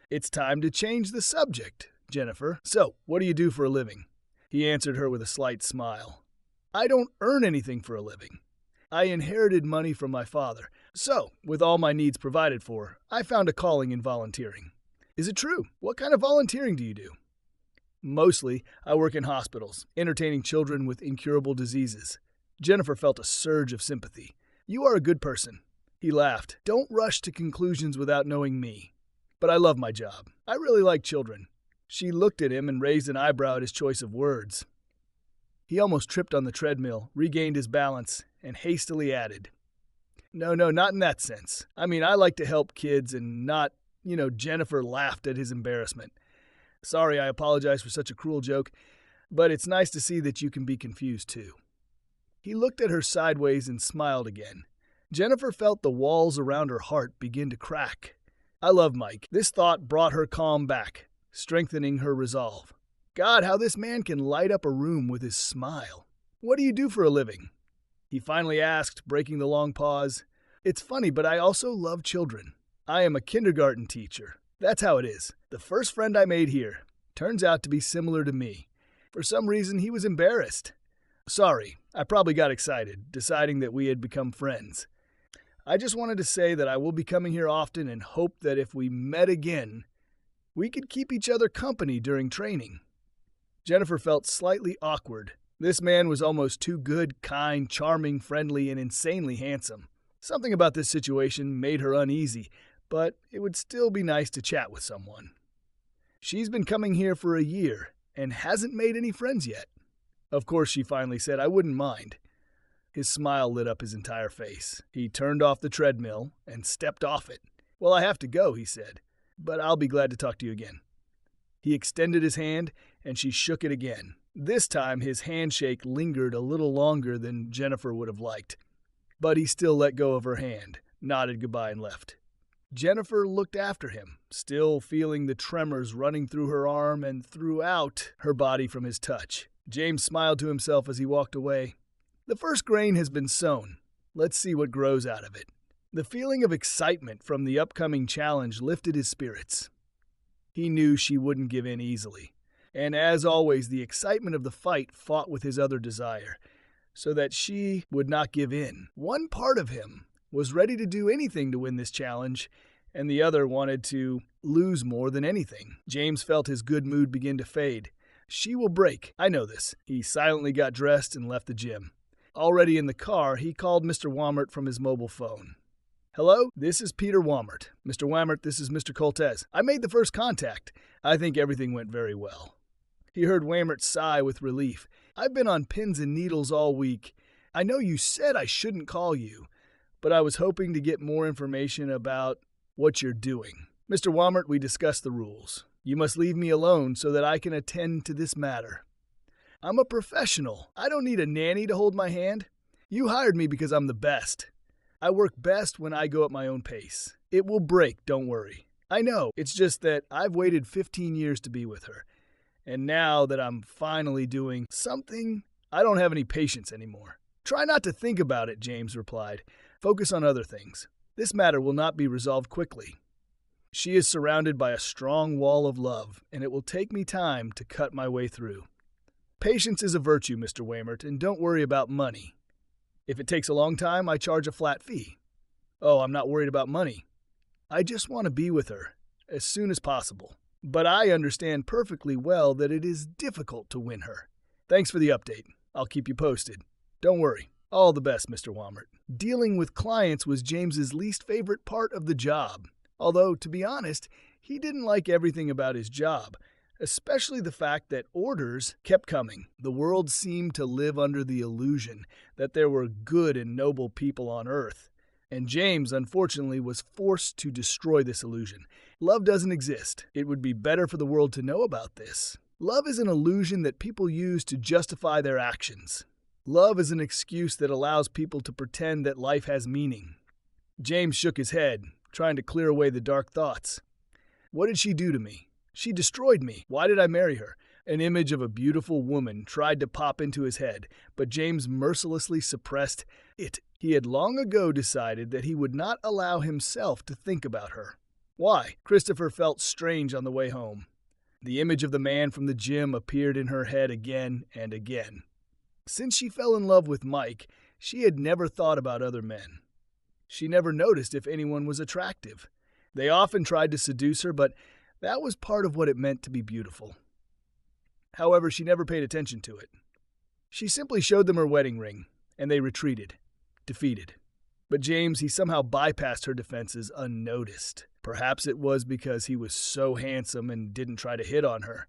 "It's time to change the subject, Jennifer. So, what do you do for a living?" He answered her with a slight smile. "I don't earn anything for a living. I inherited money from my father. So, with all my needs provided for, I found a calling in volunteering." "Is it true? What kind of volunteering do you do?" "Mostly, I work in hospitals, entertaining children with incurable diseases." Jennifer felt a surge of sympathy. "You are a good person." He laughed. "Don't rush to conclusions without knowing me. But I love my job. I really like children." She looked at him and raised an eyebrow at his choice of words. He almost tripped on the treadmill, regained his balance, and hastily added, No, not in that sense. I mean, I like to help kids and not, Jennifer laughed at his embarrassment. "Sorry, I apologize for such a cruel joke, but it's nice to see that you can be confused too." He looked at her sideways and smiled again. Jennifer felt the walls around her heart begin to crack. "I love Mike." This thought brought her calm back, strengthening her resolve. God, how this man can light up a room with his smile. "What do you do for a living?" he finally asked, breaking the long pause. "It's funny, but I also love children. I am a kindergarten teacher. That's how it is. The first friend I made here turns out to be similar to me. For some reason, he was embarrassed. Sorry, I probably got excited, deciding that we had become friends. I just wanted to say that I will be coming here often and hope that if we met again, we could keep each other company during training." Jennifer felt slightly awkward. This man was almost too good, kind, charming, friendly, and insanely handsome. Something about this situation made her uneasy, but it would still be nice to chat with someone. "She's been coming here for a year and hasn't made any friends yet." "Of course," she finally said, "I wouldn't mind." His smile lit up his entire face. He turned off the treadmill and stepped off it. "Well, I have to go," he said, "but I'll be glad to talk to you again." He extended his hand, and she shook it again. This time, his handshake lingered a little longer than Jennifer would have liked. But he still let go of her hand, nodded goodbye, and left. Jennifer looked after him, still feeling the tremors running through her arm and throughout her body from his touch. James smiled to himself as he walked away. The first grain has been sown. Let's see what grows out of it. The feeling of excitement from the upcoming challenge lifted his spirits. He knew she wouldn't give in easily. And as always, the excitement of the fight fought with his other desire, so that she would not give in. One part of him was ready to do anything to win this challenge, and the other wanted to lose more than anything. James felt his good mood begin to fade. She will break. I know this. He silently got dressed and left the gym. Already in the car, he called Mr. Wammert from his mobile phone. Hello, this is Peter Wammert. Mr. Wammert, this is Mr. Coltez. I made the first contact. I think everything went very well. He heard Wammert sigh with relief. I've been on pins and needles all week. I know you said I shouldn't call you, but I was hoping to get more information about what you're doing. Mr. Wammert, we discussed the rules. You must leave me alone so that I can attend to this matter. I'm a professional. I don't need a nanny to hold my hand. You hired me because I'm the best. I work best when I go at my own pace. It will break, don't worry. I know, it's just that I've waited 15 years to be with her. And now that I'm finally doing something, I don't have any patience anymore. Try not to think about it, James replied. Focus on other things. This matter will not be resolved quickly. She is surrounded by a strong wall of love, and it will take me time to cut my way through. Patience is a virtue, Mr. Wammert, and don't worry about money. If it takes a long time, I charge a flat fee. Oh, I'm not worried about money. I just want to be with her as soon as possible. But I understand perfectly well that it is difficult to win her. Thanks for the update. I'll keep you posted. Don't worry. All the best, Mr. Wammert. Dealing with clients was James's least favorite part of the job. Although, to be honest, he didn't like everything about his job, especially the fact that orders kept coming. The world seemed to live under the illusion that there were good and noble people on Earth. And James, unfortunately, was forced to destroy this illusion. Love doesn't exist. It would be better for the world to know about this. Love is an illusion that people use to justify their actions. Love is an excuse that allows people to pretend that life has meaning. James shook his head, trying to clear away the dark thoughts. What did she do to me? She destroyed me. Why did I marry her? An image of a beautiful woman tried to pop into his head, but James mercilessly suppressed it. He had long ago decided that he would not allow himself to think about her. Why? Christopher felt strange on the way home. The image of the man from the gym appeared in her head again and again. Since she fell in love with Mike, she had never thought about other men. She never noticed if anyone was attractive. They often tried to seduce her, but that was part of what it meant to be beautiful. However, she never paid attention to it. She simply showed them her wedding ring, and they retreated, defeated. But James, he somehow bypassed her defenses unnoticed. Perhaps it was because he was so handsome and didn't try to hit on her.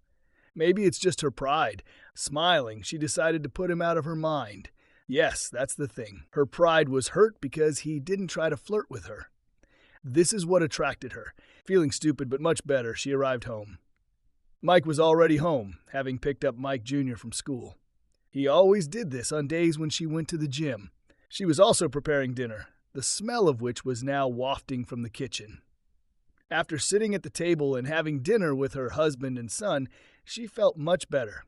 Maybe it's just her pride. Smiling, she decided to put him out of her mind. Yes, that's the thing. Her pride was hurt because he didn't try to flirt with her. This is what attracted her. Feeling stupid but much better, she arrived home. Mike was already home, having picked up Mike Jr. from school. He always did this on days when she went to the gym. She was also preparing dinner, the smell of which was now wafting from the kitchen. After sitting at the table and having dinner with her husband and son, she felt much better.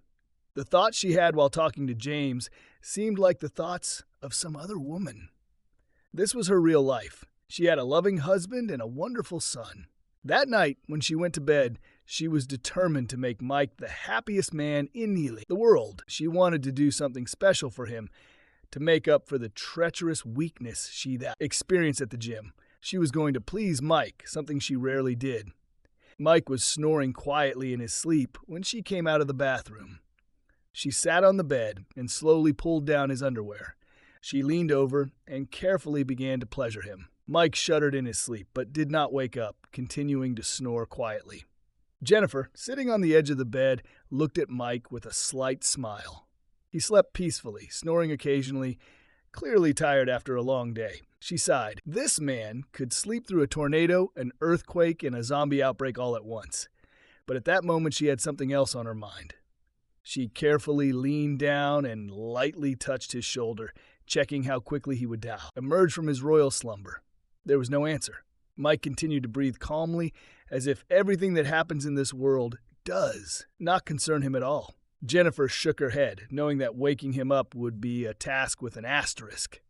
The thoughts she had while talking to James seemed like the thoughts of some other woman. This was her real life. She had a loving husband and a wonderful son. That night, when she went to bed, she was determined to make Mike the happiest man in the world. She wanted to do something special for him to make up for the treacherous weakness she experienced at the gym. She was going to please Mike, something she rarely did. Mike was snoring quietly in his sleep when she came out of the bathroom. She sat on the bed and slowly pulled down his underwear. She leaned over and carefully began to pleasure him. Mike shuddered in his sleep, but did not wake up, continuing to snore quietly. Jennifer, sitting on the edge of the bed, looked at Mike with a slight smile. He slept peacefully, snoring occasionally, clearly tired after a long day. She sighed. This man could sleep through a tornado, an earthquake, and a zombie outbreak all at once. But at that moment, she had something else on her mind. She carefully leaned down and lightly touched his shoulder, checking how quickly he would emerge from his royal slumber. There was no answer. Mike continued to breathe calmly, as if everything that happens in this world does not concern him at all. Jennifer shook her head, knowing that waking him up would be a task with an asterisk.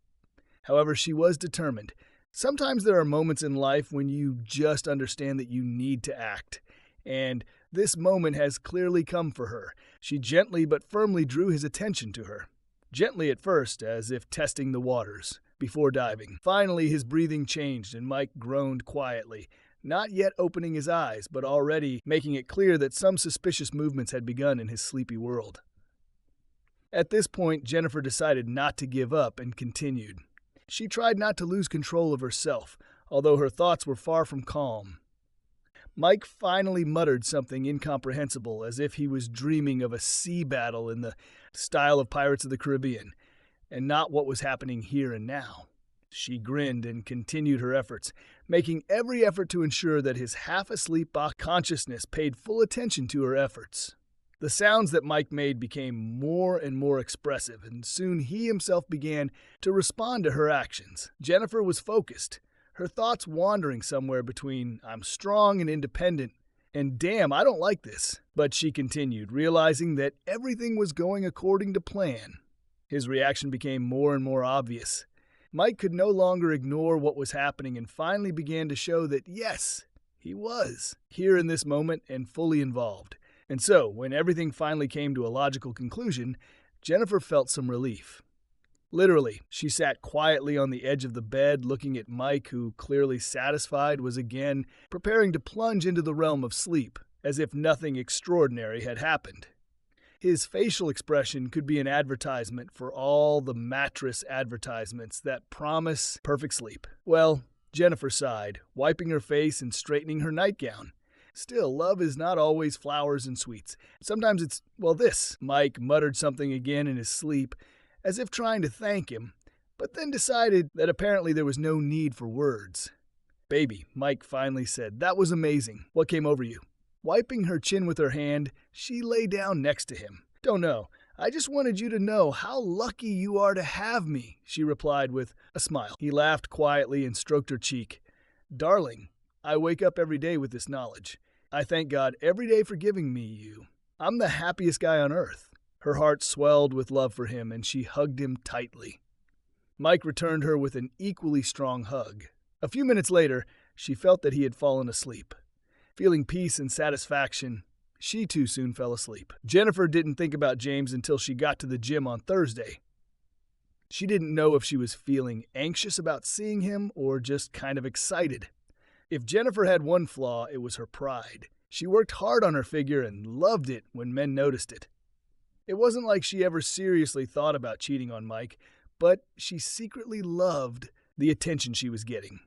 However, she was determined. Sometimes there are moments in life when you just understand that you need to act, and this moment has clearly come for her. She gently but firmly drew his attention to her. Gently at first, as if testing the waters, before diving. Finally, his breathing changed and Mike groaned quietly, not yet opening his eyes, but already making it clear that some suspicious movements had begun in his sleepy world. At this point, Jennifer decided not to give up and continued. She tried not to lose control of herself, although her thoughts were far from calm. Mike finally muttered something incomprehensible, as if he was dreaming of a sea battle in the style of Pirates of the Caribbean, and not what was happening here and now. She grinned and continued her efforts, making every effort to ensure that his half-asleep consciousness paid full attention to her efforts. The sounds that Mike made became more and more expressive, and soon he himself began to respond to her actions. Jennifer was focused, her thoughts wandering somewhere between "I'm strong and independent" and "damn, I don't like this." But she continued, realizing that everything was going according to plan. His reaction became more and more obvious. Mike could no longer ignore what was happening and finally began to show that, yes, he was here in this moment and fully involved. And so, when everything finally came to a logical conclusion, Jennifer felt some relief. Literally, she sat quietly on the edge of the bed looking at Mike, who, clearly satisfied, was again preparing to plunge into the realm of sleep, as if nothing extraordinary had happened. His facial expression could be an advertisement for all the mattress advertisements that promise perfect sleep. Well, Jennifer sighed, wiping her face and straightening her nightgown. Still, love is not always flowers and sweets. Sometimes it's, well, this. Mike muttered something again in his sleep, as if trying to thank him, but then decided that apparently there was no need for words. "Baby," Mike finally said, "that was amazing. What came over you?" Wiping her chin with her hand, she lay down next to him. "Don't know. I just wanted you to know how lucky you are to have me," she replied with a smile. He laughed quietly and stroked her cheek. "Darling, I wake up every day with this knowledge. I thank God every day for giving me you. I'm the happiest guy on earth." Her heart swelled with love for him, and she hugged him tightly. Mike returned her with an equally strong hug. A few minutes later, she felt that he had fallen asleep. Feeling peace and satisfaction, she too soon fell asleep. Jennifer didn't think about James until she got to the gym on Thursday. She didn't know if she was feeling anxious about seeing him or just kind of excited. If Jennifer had one flaw, it was her pride. She worked hard on her figure and loved it when men noticed it. It wasn't like she ever seriously thought about cheating on Mike, but she secretly loved the attention she was getting.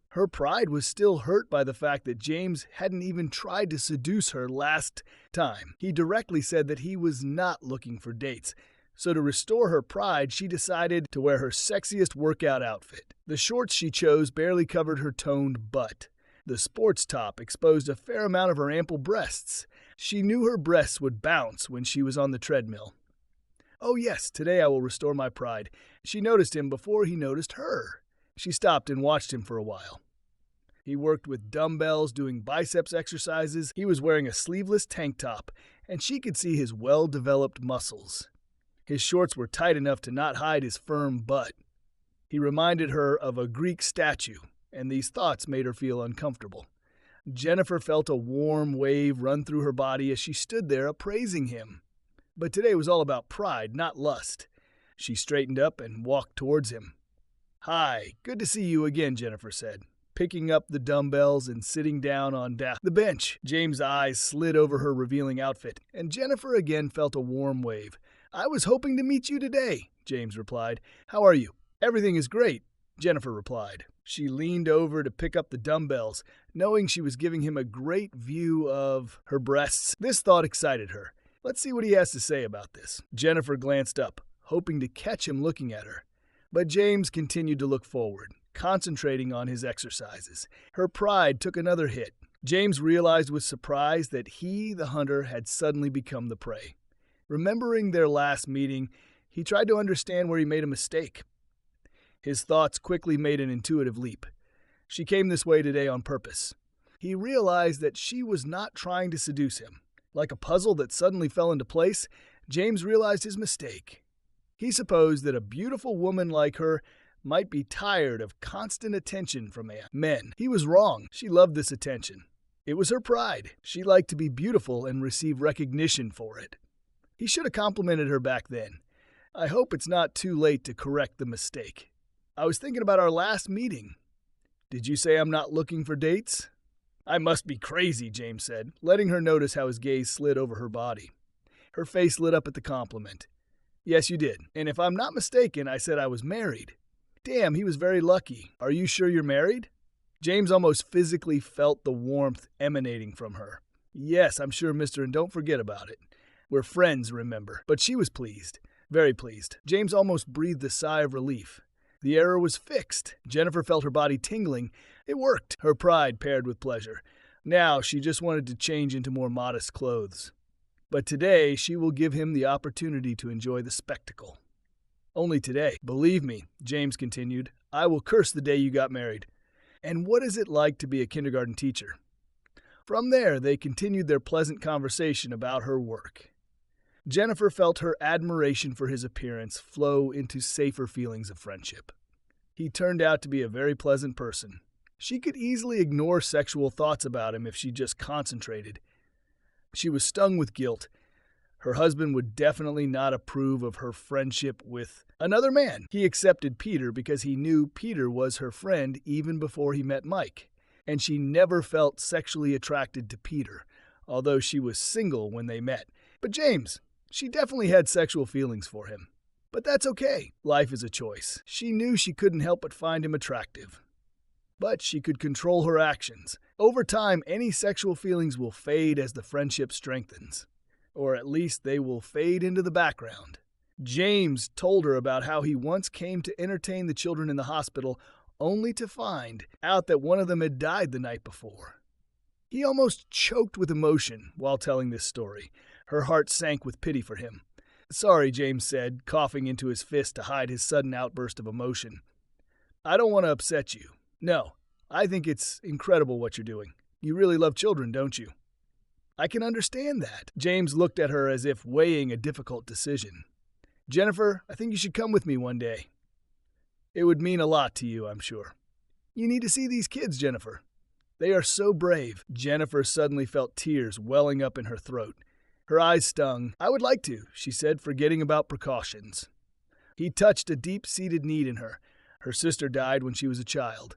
Her pride was still hurt by the fact that James hadn't even tried to seduce her last time. He directly said that he was not looking for dates. So to restore her pride, she decided to wear her sexiest workout outfit. The shorts she chose barely covered her toned butt. The sports top exposed a fair amount of her ample breasts. She knew her breasts would bounce when she was on the treadmill. "Oh yes, today I will restore my pride." She noticed him before he noticed her. She stopped and watched him for a while. He worked with dumbbells, doing biceps exercises. He was wearing a sleeveless tank top, and she could see his well-developed muscles. His shorts were tight enough to not hide his firm butt. He reminded her of a Greek statue, and these thoughts made her feel uncomfortable. Jennifer felt a warm wave run through her body as she stood there appraising him. But today was all about pride, not lust. She straightened up and walked towards him. "Hi, good to see you again," Jennifer said, picking up the dumbbells and sitting down on the bench. James' eyes slid over her revealing outfit, and Jennifer again felt a warm wave. "I was hoping to meet you today," James replied. "How are you?" "Everything is great," Jennifer replied. She leaned over to pick up the dumbbells, knowing she was giving him a great view of her breasts. This thought excited her. Let's see what he has to say about this. Jennifer glanced up, hoping to catch him looking at her. But James continued to look forward, concentrating on his exercises. Her pride took another hit. James realized with surprise that he, the hunter, had suddenly become the prey. Remembering their last meeting, he tried to understand where he made a mistake. His thoughts quickly made an intuitive leap. She came this way today on purpose. He realized that she was not trying to seduce him. Like a puzzle that suddenly fell into place, James realized his mistake. He supposed that a beautiful woman like her might be tired of constant attention from men. He was wrong. She loved this attention. It was her pride. She liked to be beautiful and receive recognition for it. He should have complimented her back then. I hope it's not too late to correct the mistake. I was thinking about our last meeting. Did you say I'm not looking for dates? I must be crazy, James said, letting her notice how his gaze slid over her body. Her face lit up at the compliment. Yes, you did. And if I'm not mistaken, I said I was married. Damn, he was very lucky. Are you sure you're married? James almost physically felt the warmth emanating from her. Yes, I'm sure, mister, and don't forget about it. We're friends, remember. But she was pleased. Very pleased. James almost breathed a sigh of relief. The error was fixed. Jennifer felt her body tingling. It worked. Her pride paired with pleasure. Now she just wanted to change into more modest clothes. But today she will give him the opportunity to enjoy the spectacle. Only today. Believe me, James continued, I will curse the day you got married. And what is it like to be a kindergarten teacher? From there, they continued their pleasant conversation about her work. Jennifer felt her admiration for his appearance flow into safer feelings of friendship. He turned out to be a very pleasant person. She could easily ignore sexual thoughts about him if she just concentrated. She was stung with guilt. Her husband would definitely not approve of her friendship with another man. He accepted Peter because he knew Peter was her friend even before he met Mike. And she never felt sexually attracted to Peter, although she was single when they met. But James, she definitely had sexual feelings for him. But that's okay. Life is a choice. She knew she couldn't help but find him attractive. But she could control her actions. Over time, any sexual feelings will fade as the friendship strengthens. Or at least they will fade into the background. James told her about how he once came to entertain the children in the hospital only to find out that one of them had died the night before. He almost choked with emotion while telling this story. Her heart sank with pity for him. Sorry, James said, coughing into his fist to hide his sudden outburst of emotion. I don't want to upset you. No, I think it's incredible what you're doing. You really love children, don't you? I can understand that. James looked at her as if weighing a difficult decision. Jennifer, I think you should come with me one day. It would mean a lot to you, I'm sure. You need to see these kids, Jennifer. They are so brave. Jennifer suddenly felt tears welling up in her throat. Her eyes stung. I would like to, she said, forgetting about precautions. He touched a deep-seated need in her. Her sister died when she was a child.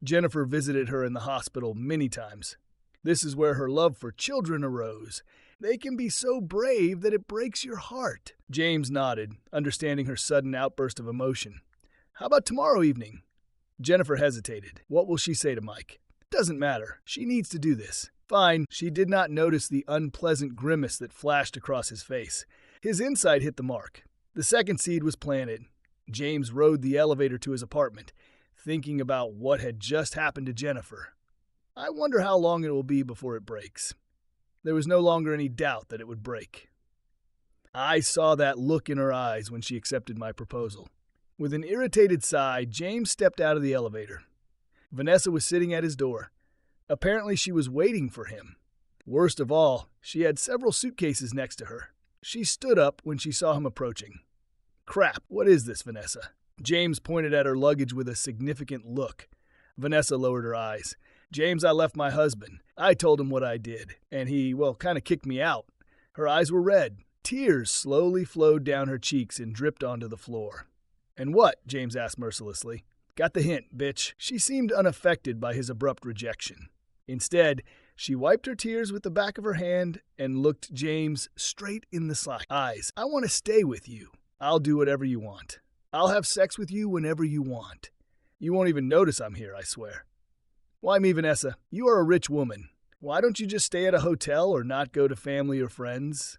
Jennifer visited her in the hospital many times. This is where her love for children arose. They can be so brave that it breaks your heart. James nodded, understanding her sudden outburst of emotion. How about tomorrow evening? Jennifer hesitated. What will she say to Mike? Doesn't matter. She needs to do this. Fine. She did not notice the unpleasant grimace that flashed across his face. His insight hit the mark. The second seed was planted. James rode the elevator to his apartment, thinking about what had just happened to Jennifer. I wonder how long it will be before it breaks. There was no longer any doubt that it would break. I saw that look in her eyes when she accepted my proposal. With an irritated sigh, James stepped out of the elevator. Vanessa was sitting at his door. Apparently she was waiting for him. Worst of all, she had several suitcases next to her. She stood up when she saw him approaching. Crap, what is this, Vanessa? James pointed at her luggage with a significant look. Vanessa lowered her eyes. James, I left my husband. I told him what I did, and he, kind of kicked me out. Her eyes were red. Tears slowly flowed down her cheeks and dripped onto the floor. And what? James asked mercilessly. Got the hint, bitch. She seemed unaffected by his abrupt rejection. Instead, she wiped her tears with the back of her hand and looked James straight in the eyes. I want to stay with you. I'll do whatever you want. I'll have sex with you whenever you want. You won't even notice I'm here, I swear. Why me, Vanessa? You are a rich woman. Why don't you just stay at a hotel or not go to family or friends?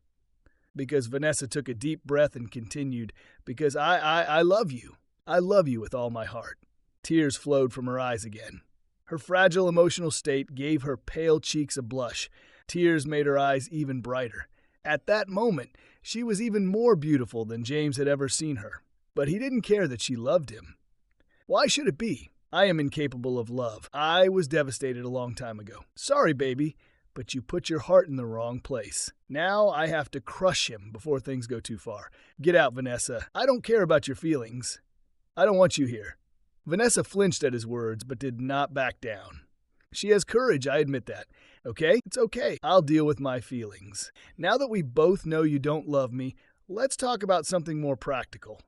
Because Vanessa took a deep breath and continued, because I love you. I love you with all my heart. Tears flowed from her eyes again. Her fragile emotional state gave her pale cheeks a blush. Tears made her eyes even brighter. At that moment, she was even more beautiful than James had ever seen her. But he didn't care that she loved him. Why should it be? I am incapable of love. I was devastated a long time ago. Sorry, baby, but you put your heart in the wrong place. Now I have to crush him before things go too far. Get out, Vanessa. I don't care about your feelings. I don't want you here." Vanessa flinched at his words, but did not back down. She has courage, I admit that. Okay? It's okay. I'll deal with my feelings. Now that we both know you don't love me, let's talk about something more practical.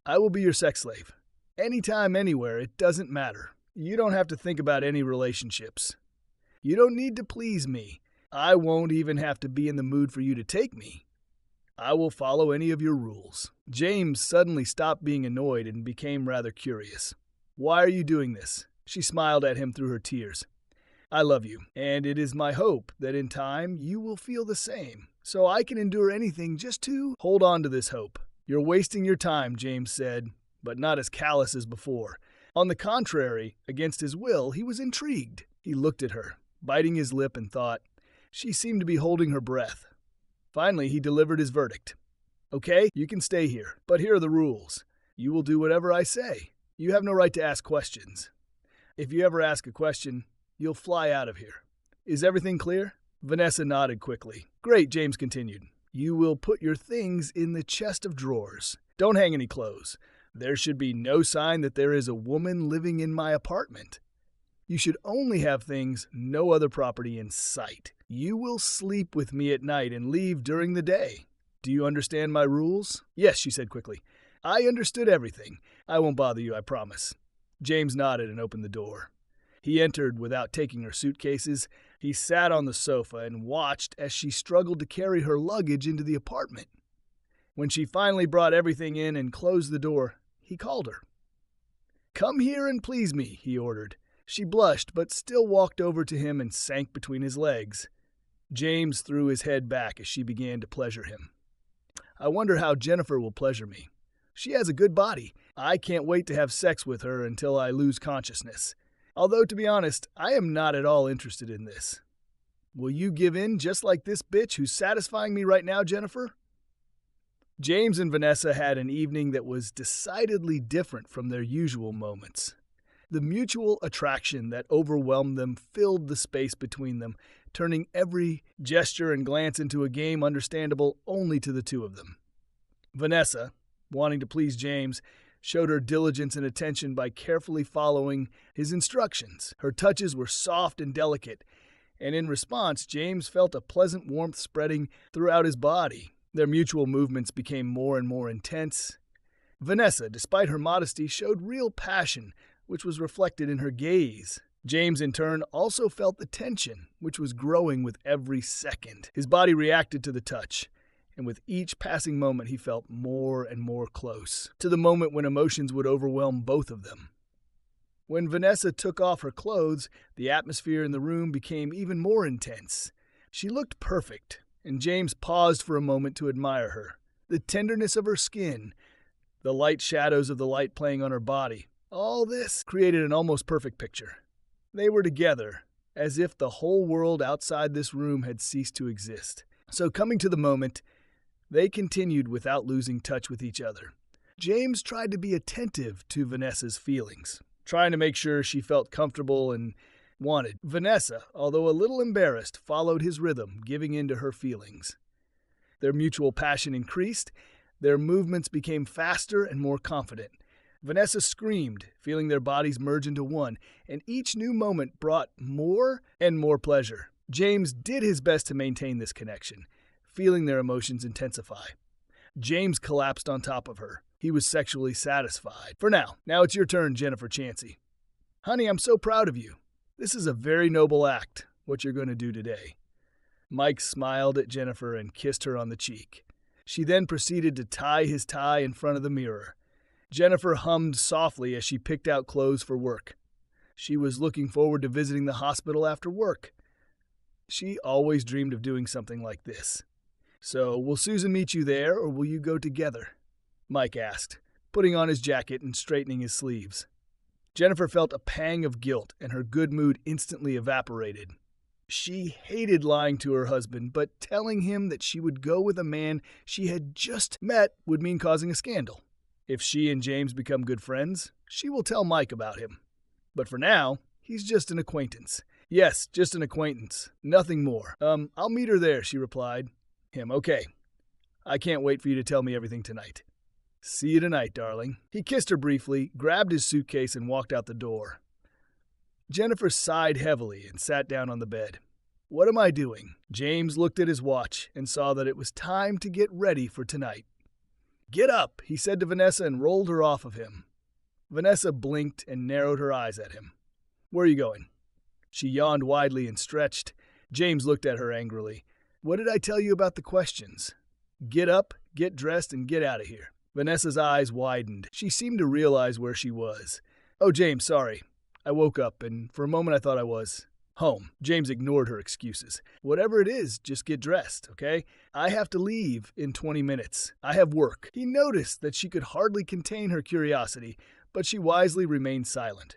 I will be your sex slave. Anytime, anywhere, it doesn't matter. You don't have to think about any relationships. You don't need to please me. I won't even have to be in the mood for you to take me. I will follow any of your rules. James suddenly stopped being annoyed and became rather curious. Why are you doing this? She smiled at him through her tears. I love you, and it is my hope that in time you will feel the same, so I can endure anything just to hold on to this hope. You're wasting your time, James said, but not as callous as before. On the contrary, against his will, he was intrigued. He looked at her, biting his lip, and thought. She seemed to be holding her breath. Finally, he delivered his verdict. Okay, you can stay here, but here are the rules. You will do whatever I say. You have no right to ask questions. If you ever ask a question, you'll fly out of here. Is everything clear? Vanessa nodded quickly. Great, James continued. You will put your things in the chest of drawers. Don't hang any clothes. There should be no sign that there is a woman living in my apartment. You should only have things, no other property in sight. You will sleep with me at night and leave during the day. Do you understand my rules? Yes, she said quickly. I understood everything. I won't bother you, I promise. James nodded and opened the door. He entered without taking her suitcases. He sat on the sofa and watched as she struggled to carry her luggage into the apartment. When she finally brought everything in and closed the door, he called her. Come here and please me, he ordered. She blushed, but still walked over to him and sank between his legs. James threw his head back as she began to pleasure him. I wonder how Jennifer will pleasure me. She has a good body. I can't wait to have sex with her until I lose consciousness. Although, to be honest, I am not at all interested in this. Will you give in just like this bitch who's satisfying me right now, Jennifer? James and Vanessa had an evening that was decidedly different from their usual moments. The mutual attraction that overwhelmed them filled the space between them, turning every gesture and glance into a game understandable only to the two of them. Vanessa, wanting to please James, showed her diligence and attention by carefully following his instructions. Her touches were soft and delicate, and in response, James felt a pleasant warmth spreading throughout his body. Their mutual movements became more and more intense. Vanessa, despite her modesty, showed real passion, which was reflected in her gaze. James, in turn, also felt the tension, which was growing with every second. His body reacted to the touch, and with each passing moment he felt more and more close, to the moment when emotions would overwhelm both of them. When Vanessa took off her clothes, the atmosphere in the room became even more intense. She looked perfect, and James paused for a moment to admire her. The tenderness of her skin, the light shadows of the light playing on her body, all this created an almost perfect picture. They were together, as if the whole world outside this room had ceased to exist. So coming to the moment, they continued without losing touch with each other. James tried to be attentive to Vanessa's feelings, trying to make sure she felt comfortable and wanted. Vanessa, although a little embarrassed, followed his rhythm, giving in to her feelings. Their mutual passion increased, their movements became faster and more confident. Vanessa screamed, feeling their bodies merge into one, and each new moment brought more and more pleasure. James did his best to maintain this connection, feeling their emotions intensify. James collapsed on top of her. He was sexually satisfied. For now. Now it's your turn, Jennifer Chansey. Honey, I'm so proud of you. This is a very noble act, what you're going to do today. Mike smiled at Jennifer and kissed her on the cheek. She then proceeded to tie his tie in front of the mirror. Jennifer hummed softly as she picked out clothes for work. She was looking forward to visiting the hospital after work. She always dreamed of doing something like this. So, will Susan meet you there, or will you go together? Mike asked, putting on his jacket and straightening his sleeves. Jennifer felt a pang of guilt, and her good mood instantly evaporated. She hated lying to her husband, but telling him that she would go with a man she had just met would mean causing a scandal. If she and James become good friends, she will tell Mike about him. But for now, he's just an acquaintance. Yes, just an acquaintance. Nothing more. I'll meet her there, she replied. Okay. I can't wait for you to tell me everything tonight. See you tonight, darling. He kissed her briefly, grabbed his suitcase, and walked out the door. Jennifer sighed heavily and sat down on the bed. What am I doing? James looked at his watch and saw that it was time to get ready for tonight. Get up, he said to Vanessa and rolled her off of him. Vanessa blinked and narrowed her eyes at him. Where are you going? She yawned widely and stretched. James looked at her angrily. What did I tell you about the questions? Get up, get dressed, and get out of here. Vanessa's eyes widened. She seemed to realize where she was. Oh, James, sorry. I woke up, and for a moment I thought I was home. James ignored her excuses. Whatever it is, just get dressed, okay? I have to leave in 20 minutes. I have work. He noticed that she could hardly contain her curiosity, but she wisely remained silent.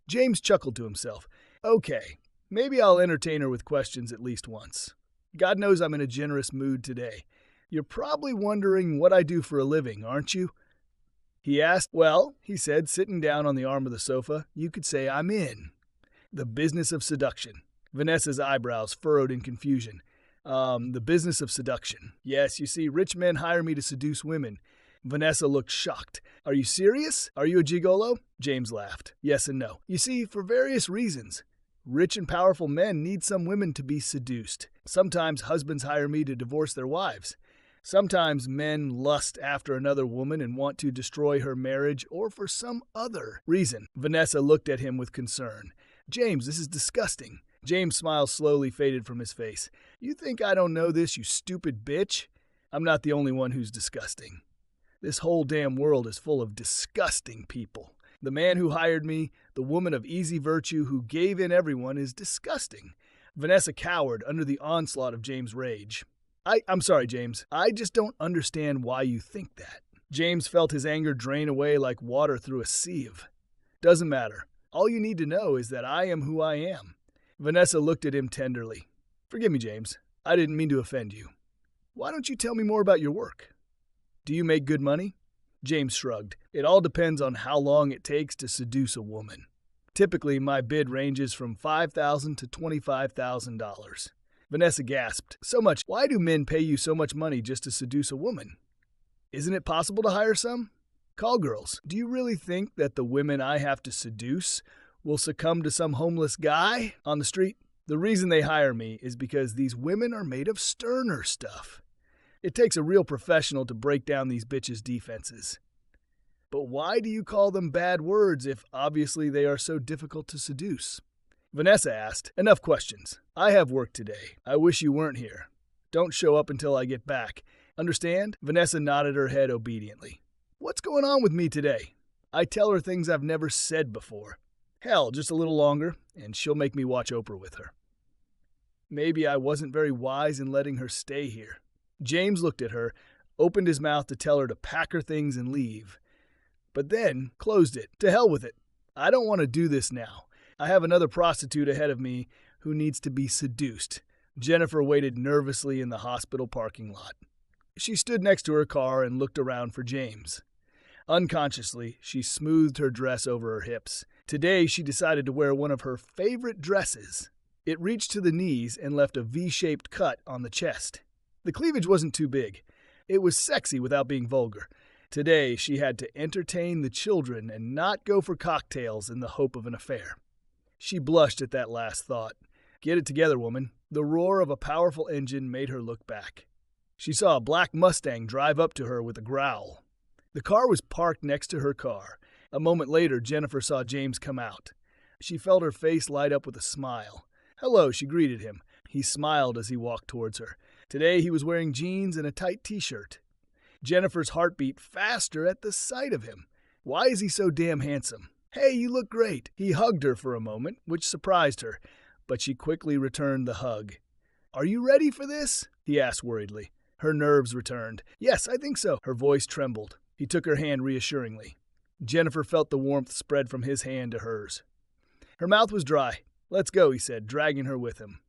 James chuckled to himself. Okay, maybe I'll entertain her with questions at least once. God knows I'm in a generous mood today. You're probably wondering what I do for a living, aren't you? He asked. Well, he said, sitting down on the arm of the sofa, you could say I'm in the business of seduction. Vanessa's eyebrows furrowed in confusion. The business of seduction. Yes, you see, rich men hire me to seduce women. Vanessa looked shocked. Are you serious? Are you a gigolo? James laughed. Yes and no. You see, for various reasons. Rich and powerful men need some women to be seduced. Sometimes husbands hire me to divorce their wives. Sometimes men lust after another woman and want to destroy her marriage or for some other reason. Vanessa looked at him with concern. James, this is disgusting. James' smile slowly faded from his face. You think I don't know this, you stupid bitch? I'm not the only one who's disgusting. This whole damn world is full of disgusting people. The man who hired me, the woman of easy virtue who gave in everyone is disgusting. Vanessa cowered under the onslaught of James' rage. I'm sorry, James. I just don't understand why you think that. James felt his anger drain away like water through a sieve. Doesn't matter. All you need to know is that I am who I am. Vanessa looked at him tenderly. Forgive me, James. I didn't mean to offend you. Why don't you tell me more about your work? Do you make good money? James shrugged. It all depends on how long it takes to seduce a woman. Typically, my bid ranges from $5,000 to $25,000. Vanessa gasped. So much. Why do men pay you so much money just to seduce a woman? Isn't it possible to hire some? Call girls. Do you really think that the women I have to seduce will succumb to some homeless guy on the street? The reason they hire me is because these women are made of sterner stuff. It takes a real professional to break down these bitches' defenses. But why do you call them bad words if obviously they are so difficult to seduce? Vanessa asked. Enough questions. I have work today. I wish you weren't here. Don't show up until I get back. Understand? Vanessa nodded her head obediently. What's going on with me today? I tell her things I've never said before. Hell, just a little longer, and she'll make me watch Oprah with her. Maybe I wasn't very wise in letting her stay here. James looked at her, opened his mouth to tell her to pack her things and leave, but then closed it. To hell with it. I don't want to do this now. I have another prostitute ahead of me who needs to be seduced. Jennifer waited nervously in the hospital parking lot. She stood next to her car and looked around for James. Unconsciously, she smoothed her dress over her hips. Today, she decided to wear one of her favorite dresses. It reached to the knees and left a V-shaped cut on the chest. The cleavage wasn't too big. It was sexy without being vulgar. Today, she had to entertain the children and not go for cocktails in the hope of an affair. She blushed at that last thought. Get it together, woman. The roar of a powerful engine made her look back. She saw a black Mustang drive up to her with a growl. The car was parked next to her car. A moment later, Jennifer saw James come out. She felt her face light up with a smile. Hello, she greeted him. He smiled as he walked towards her. Today, he was wearing jeans and a tight t-shirt. Jennifer's heart beat faster at the sight of him. Why is he so damn handsome? Hey, you look great. He hugged her for a moment, which surprised her, but she quickly returned the hug. Are you ready for this? He asked worriedly. Her nerves returned. Yes, I think so. Her voice trembled. He took her hand reassuringly. Jennifer felt the warmth spread from his hand to hers. Her mouth was dry. Let's go, he said, dragging her with him.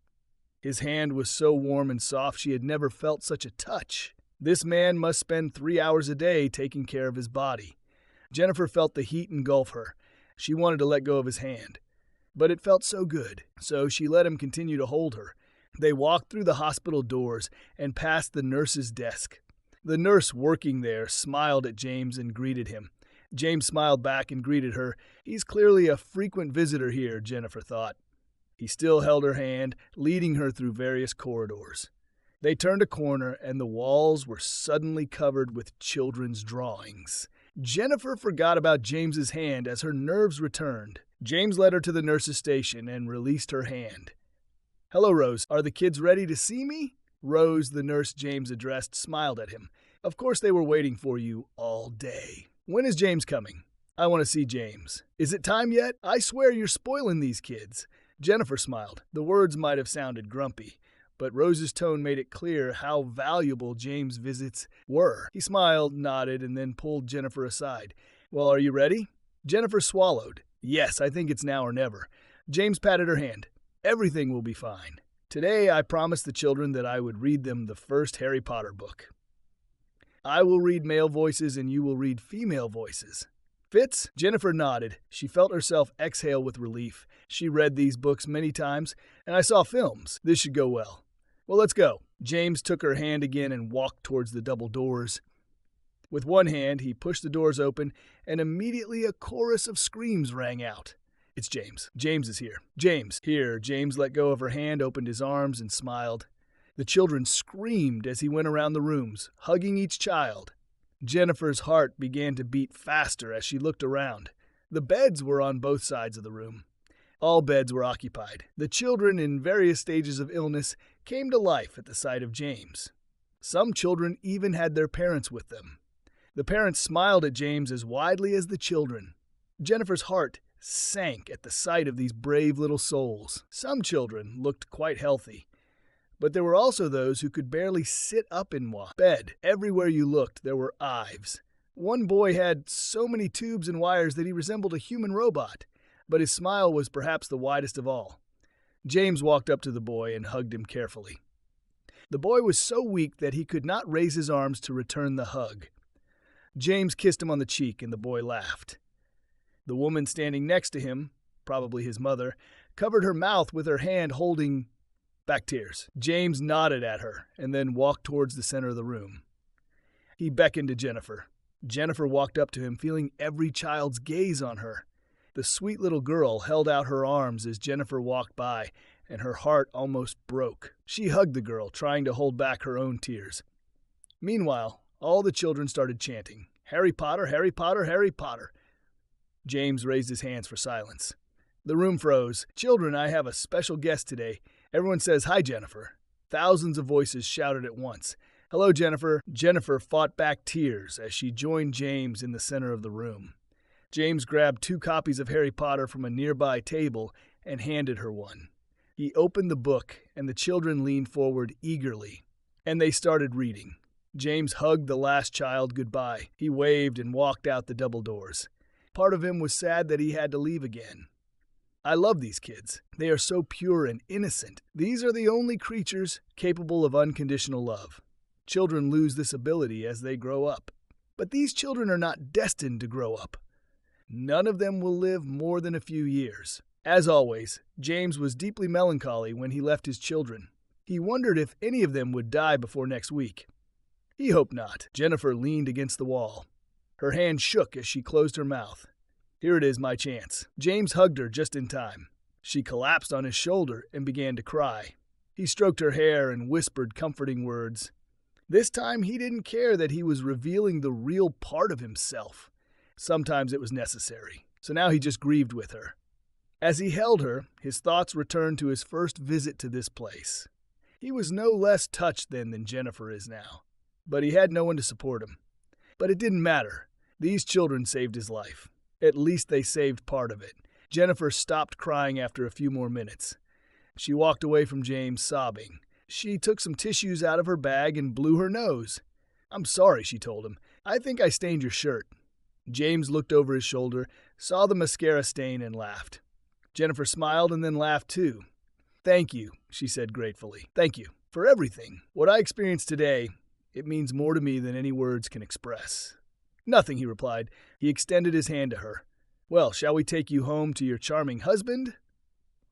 His hand was so warm and soft she had never felt such a touch. This man must spend 3 hours a day taking care of his body. Jennifer felt the heat engulf her. She wanted to let go of his hand, but it felt so good, so she let him continue to hold her. They walked through the hospital doors and past the nurse's desk. The nurse working there smiled at James and greeted him. James smiled back and greeted her. He's clearly a frequent visitor here, Jennifer thought. He still held her hand, leading her through various corridors. They turned a corner, and the walls were suddenly covered with children's drawings. Jennifer forgot about James's hand as her nerves returned. James led her to the nurse's station and released her hand. "Hello, Rose. Are the kids ready to see me?" Rose, the nurse James addressed, smiled at him. "Of course they were waiting for you all day. When is James coming?" "I want to see James." "Is it time yet? I swear you're spoiling these kids." Jennifer smiled. The words might have sounded grumpy, but Rose's tone made it clear how valuable James' visits were. He smiled, nodded, and then pulled Jennifer aside. "Well, are you ready?" Jennifer swallowed. "Yes, I think it's now or never." James patted her hand. "Everything will be fine. Today I promised the children that I would read them the first Harry Potter book. I will read male voices and you will read female voices. Fits?" Jennifer nodded. She felt herself exhale with relief. She read these books many times, and I saw films. This should go well. "Well, let's go." James took her hand again and walked towards the double doors. With one hand, he pushed the doors open, and immediately a chorus of screams rang out. "It's James. James is here. James." Here, James let go of her hand, opened his arms, and smiled. The children screamed as he went around the rooms, hugging each child. Jennifer's heart began to beat faster as she looked around. The beds were on both sides of the room. All beds were occupied. The children in various stages of illness came to life at the sight of James. Some children even had their parents with them. The parents smiled at James as widely as the children. Jennifer's heart sank at the sight of these brave little souls. Some children looked quite healthy, but there were also those who could barely sit up in bed. Everywhere you looked, there were ives. One boy had so many tubes and wires that he resembled a human robot, but his smile was perhaps the widest of all. James walked up to the boy and hugged him carefully. The boy was so weak that he could not raise his arms to return the hug. James kissed him on the cheek, and the boy laughed. The woman standing next to him, probably his mother, covered her mouth with her hand holding back tears. James nodded at her and then walked towards the center of the room. He beckoned to Jennifer. Jennifer walked up to him, feeling every child's gaze on her. The sweet little girl held out her arms as Jennifer walked by, and her heart almost broke. She hugged the girl, trying to hold back her own tears. Meanwhile, all the children started chanting, "Harry Potter, Harry Potter, Harry Potter." James raised his hands for silence. The room froze. "Children, I have a special guest today. Everyone says, 'Hi, Jennifer.'" Thousands of voices shouted at once. "Hello, Jennifer." Jennifer fought back tears as she joined James in the center of the room. James grabbed 2 copies of Harry Potter from a nearby table and handed her one. He opened the book, and the children leaned forward eagerly, and they started reading. James hugged the last child goodbye. He waved and walked out the double doors. Part of him was sad that he had to leave again. I love these kids. They are so pure and innocent. These are the only creatures capable of unconditional love. Children lose this ability as they grow up. But these children are not destined to grow up. None of them will live more than a few years. As always, James was deeply melancholy when he left his children. He wondered if any of them would die before next week. He hoped not. Jennifer leaned against the wall. Her hand shook as she closed her mouth. "Here it is, my chance." James hugged her just in time. She collapsed on his shoulder and began to cry. He stroked her hair and whispered comforting words. This time he didn't care that he was revealing the real part of himself. Sometimes it was necessary, so now he just grieved with her. As he held her, his thoughts returned to his first visit to this place. He was no less touched then than Jennifer is now, but he had no one to support him. But it didn't matter. These children saved his life. At least they saved part of it. Jennifer stopped crying after a few more minutes. She walked away from James, sobbing. She took some tissues out of her bag and blew her nose. "I'm sorry," she told him. "I think I stained your shirt." James looked over his shoulder, saw the mascara stain, and laughed. Jennifer smiled and then laughed too. "Thank you," she said gratefully. "Thank you for everything. What I experienced today, it means more to me than any words can express." "Nothing," he replied. He extended his hand to her. "Well, shall we take you home to your charming husband?"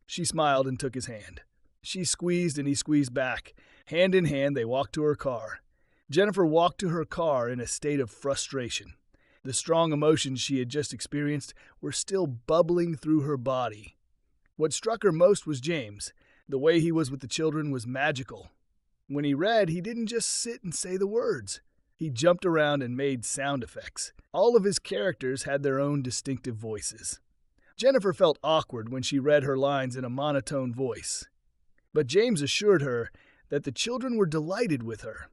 She smiled and took his hand. She squeezed and he squeezed back. Hand in hand, they walked to her car. Jennifer walked to her car in a state of frustration. The strong emotions she had just experienced were still bubbling through her body. What struck her most was James. The way he was with the children was magical. When he read, he didn't just sit and say the words. He jumped around and made sound effects. All of his characters had their own distinctive voices. Jennifer felt awkward when she read her lines in a monotone voice. But James assured her that the children were delighted with her.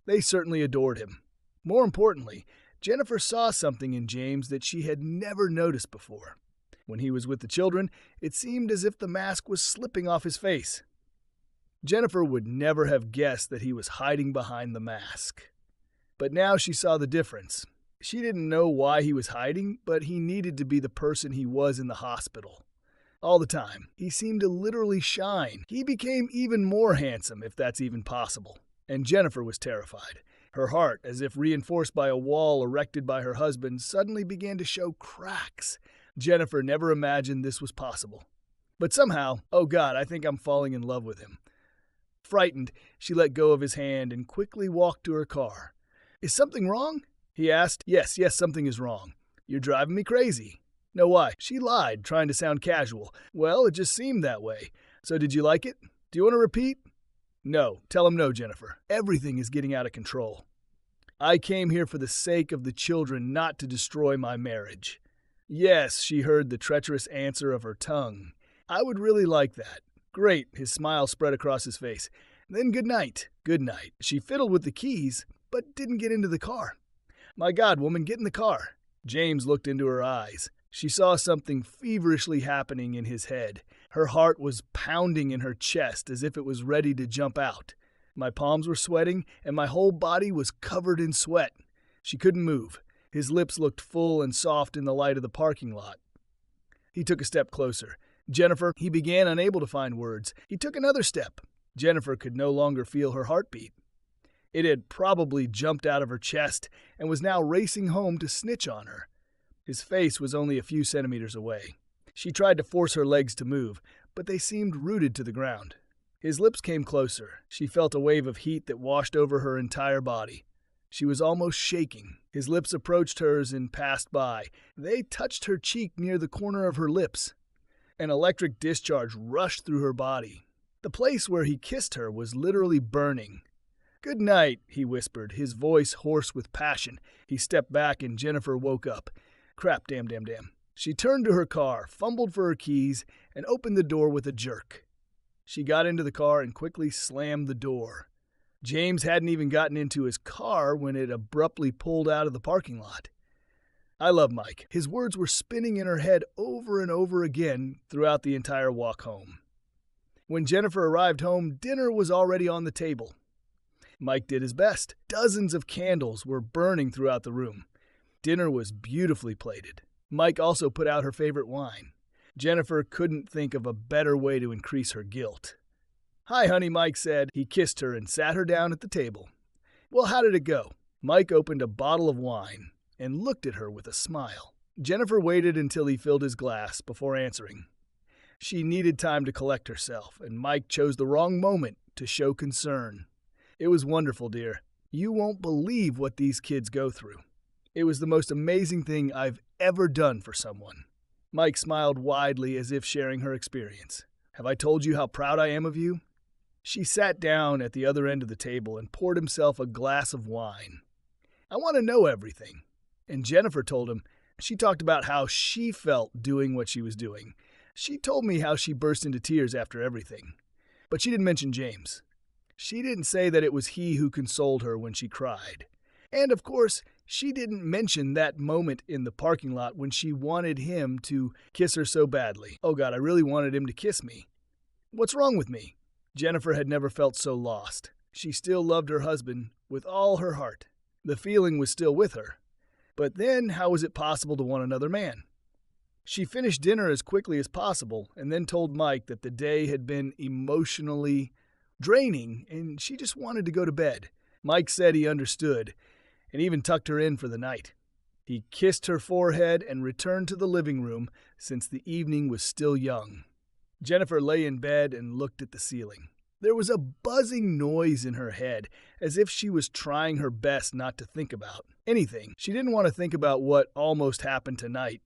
They certainly adored him. More importantly, Jennifer saw something in James that she had never noticed before. When he was with the children, it seemed as if the mask was slipping off his face. Jennifer would never have guessed that he was hiding behind the mask. But now she saw the difference. She didn't know why he was hiding, but he needed to be the person he was in the hospital. All the time, he seemed to literally shine. He became even more handsome, if that's even possible. And Jennifer was terrified. Her heart, as if reinforced by a wall erected by her husband, suddenly began to show cracks. Jennifer never imagined this was possible. But somehow, oh God, I think I'm falling in love with him. Frightened, she let go of his hand and quickly walked to her car. "Is something wrong?" he asked. Yes, something is wrong. "You're driving me crazy." "No, why?" She lied, trying to sound casual. "Well, it just seemed that way. So did you like it? Do you want to repeat?" "No. Tell him no, Jennifer. Everything is getting out of control. I came here for the sake of the children, not to destroy my marriage." Yes, she heard the treacherous answer of her tongue. "I would really like that." "Great." His smile spread across his face. "Then good night." "Good night." She fiddled with the keys, but didn't get into the car. "My God, woman, get in the car." James looked into her eyes. She saw something feverishly happening in his head. Her heart was pounding in her chest as if it was ready to jump out. My palms were sweating, and my whole body was covered in sweat. She couldn't move. His lips looked full and soft in the light of the parking lot. He took a step closer. "Jennifer," he began, unable to find words. He took another step. Jennifer could no longer feel her heartbeat. It had probably jumped out of her chest and was now racing home to snitch on her. His face was only a few centimeters away. She tried to force her legs to move, but they seemed rooted to the ground. His lips came closer. She felt a wave of heat that washed over her entire body. She was almost shaking. His lips approached hers and passed by. They touched her cheek near the corner of her lips. An electric discharge rushed through her body. The place where he kissed her was literally burning. "Good night," he whispered, his voice hoarse with passion. He stepped back and Jennifer woke up. Crap, damn. She turned to her car, fumbled for her keys, and opened the door with a jerk. She got into the car and quickly slammed the door. James hadn't even gotten into his car when it abruptly pulled out of the parking lot. "I love Mike." His words were spinning in her head over and over again throughout the entire walk home. When Jennifer arrived home, dinner was already on the table. Mike did his best. Dozens of candles were burning throughout the room. Dinner was beautifully plated. Mike also put out her favorite wine. Jennifer couldn't think of a better way to increase her guilt. "Hi, honey," Mike said. He kissed her and sat her down at the table. "Well, how did it go?" Mike opened a bottle of wine and looked at her with a smile. Jennifer waited until he filled his glass before answering. She needed time to collect herself, and Mike chose the wrong moment to show concern. "It was wonderful, dear. You won't believe what these kids go through. It was the most amazing thing I've ever done for someone." Mike smiled widely as if sharing her experience. "Have I told you how proud I am of you?" She sat down at the other end of the table and poured himself a glass of wine. "I want to know everything." And Jennifer told him. She talked about how she felt doing what she was doing. She told me how she burst into tears after everything. But she didn't mention James. She didn't say that it was he who consoled her when she cried. And of course, she didn't mention that moment in the parking lot when she wanted him to kiss her so badly. Oh God, I really wanted him to kiss me. What's wrong with me? Jennifer had never felt so lost. She still loved her husband with all her heart. The feeling was still with her. But then how was it possible to want another man? She finished dinner as quickly as possible and then told Mike that the day had been emotionally draining and she just wanted to go to bed. Mike said he understood and even tucked her in for the night. He kissed her forehead and returned to the living room since the evening was still young. Jennifer lay in bed and looked at the ceiling. There was a buzzing noise in her head, as if she was trying her best not to think about anything. She didn't want to think about what almost happened tonight,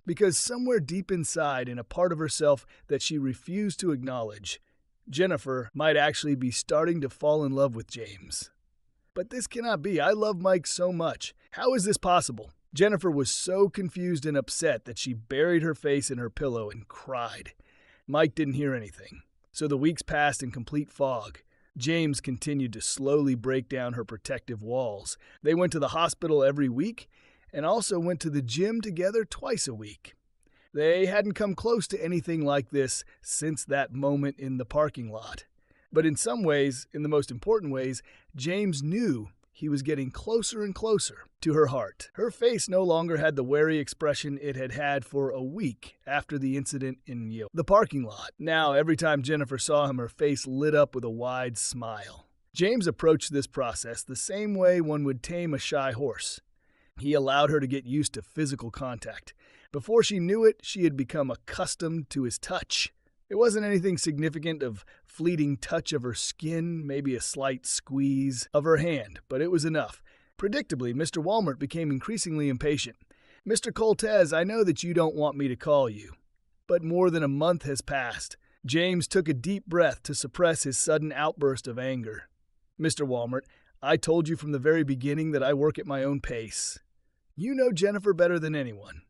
because somewhere deep inside, in a part of herself that she refused to acknowledge, Jennifer might actually be starting to fall in love with James. But this cannot be. I love Mike so much. How is this possible? Jennifer was so confused and upset that she buried her face in her pillow and cried. Mike didn't hear anything. So the weeks passed in complete fog. James continued to slowly break down her protective walls. They went to the hospital every week and also went to the gym together twice a week. They hadn't come close to anything like this since that moment in the parking lot. But in some ways, in the most important ways, James knew he was getting closer and closer to her heart. Her face no longer had the wary expression it had had for a week after the incident in the parking lot. Now, every time Jennifer saw him, her face lit up with a wide smile. James approached this process the same way one would tame a shy horse. He allowed her to get used to physical contact. Before she knew it, she had become accustomed to his touch. It wasn't anything significant of fleeting touch of her skin, maybe a slight squeeze of her hand, but it was enough. Predictably, Mr. Walmart became increasingly impatient. "Mr. Coltez, I know that you don't want me to call you." But more than a month has passed. James took a deep breath to suppress his sudden outburst of anger. "Mr. Walmart, I told you from the very beginning that I work at my own pace. You know Jennifer better than anyone.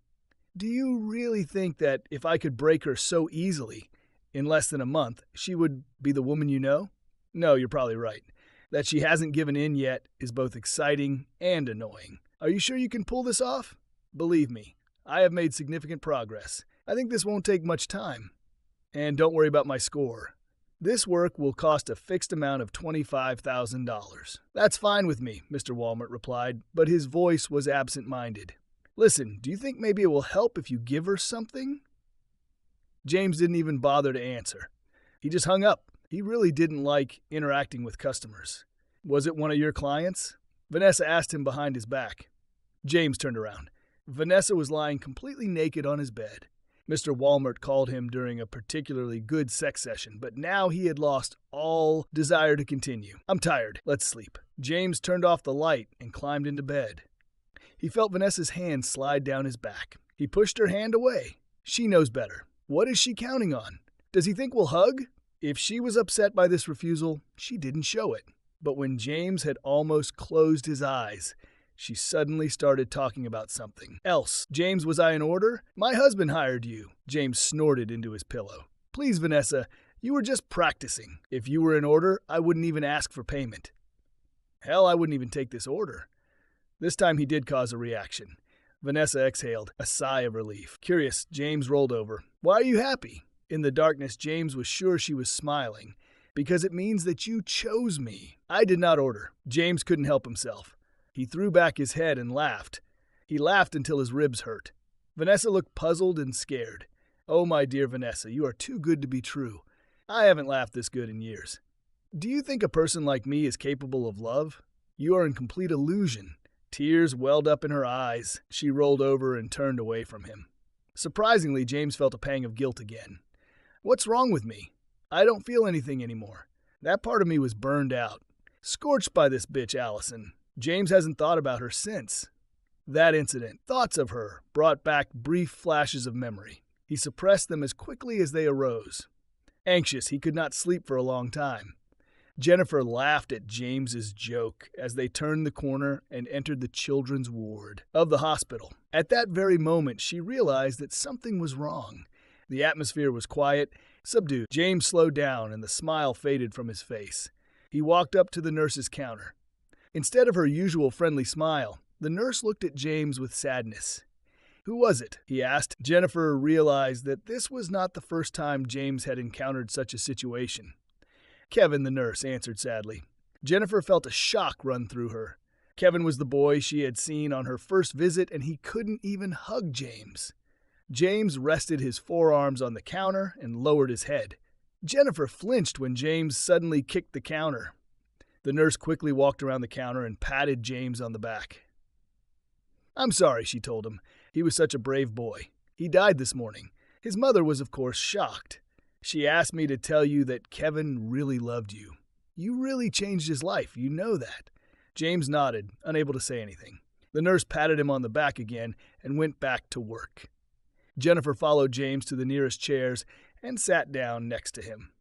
Do you really think that if I could break her so easily, in less than a month, she would be the woman you know? No, you're probably right. That she hasn't given in yet is both exciting and annoying. Are you sure you can pull this off? Believe me, I have made significant progress. I think this won't take much time. And don't worry about my score. This work will cost a fixed amount of $25,000. That's fine with me," Mr. Walmart replied, but his voice was absent-minded. "Listen, do you think maybe it will help if you give her something?" James didn't even bother to answer. He just hung up. He really didn't like interacting with customers. "Was it one of your clients?" Vanessa asked him behind his back. James turned around. Vanessa was lying completely naked on his bed. Mr. Walmart called him during a particularly good sex session, but now he had lost all desire to continue. "I'm tired. Let's sleep." James turned off the light and climbed into bed. He felt Vanessa's hand slide down his back. He pushed her hand away. She knows better. What is she counting on? Does he think we'll hug? If she was upset by this refusal, she didn't show it. But when James had almost closed his eyes, she suddenly started talking about something else. "James, was I in order? My husband hired you." James snorted into his pillow. "Please, Vanessa, you were just practicing. If you were in order, I wouldn't even ask for payment." Hell, I wouldn't even take this order. This time he did cause a reaction. Vanessa exhaled, a sigh of relief. Curious, James rolled over. "Why are you happy?" In the darkness, James was sure she was smiling. "Because it means that you chose me. I did not order." James couldn't help himself. He threw back his head and laughed. He laughed until his ribs hurt. Vanessa looked puzzled and scared. "Oh, my dear Vanessa, you are too good to be true. I haven't laughed this good in years. Do you think a person like me is capable of love? You are in complete illusion." Tears welled up in her eyes. She rolled over and turned away from him. Surprisingly, James felt a pang of guilt again. "What's wrong with me? I don't feel anything anymore. That part of me was burned out. Scorched by this bitch, Allison." James hasn't thought about her since. That incident, thoughts of her, brought back brief flashes of memory. He suppressed them as quickly as they arose. Anxious, he could not sleep for a long time. Jennifer laughed at James's joke as they turned the corner and entered the children's ward of the hospital. At that very moment, she realized that something was wrong. The atmosphere was quiet, subdued. James slowed down and the smile faded from his face. He walked up to the nurse's counter. Instead of her usual friendly smile, the nurse looked at James with sadness. "Who was it?" he asked. Jennifer realized that this was not the first time James had encountered such a situation. "Kevin," the nurse answered sadly. Jennifer felt a shock run through her. Kevin was the boy she had seen on her first visit, and he couldn't even hug James. James rested his forearms on the counter and lowered his head. Jennifer flinched when James suddenly kicked the counter. The nurse quickly walked around the counter and patted James on the back. "I'm sorry," she told him. He was such a brave boy. He died this morning. His mother was, of course, shocked. She asked me to tell you that Kevin really loved you. You really changed his life, you know that. James nodded, unable to say anything. The nurse patted him on the back again and went back to work. Jennifer followed James to the nearest chairs and sat down next to him.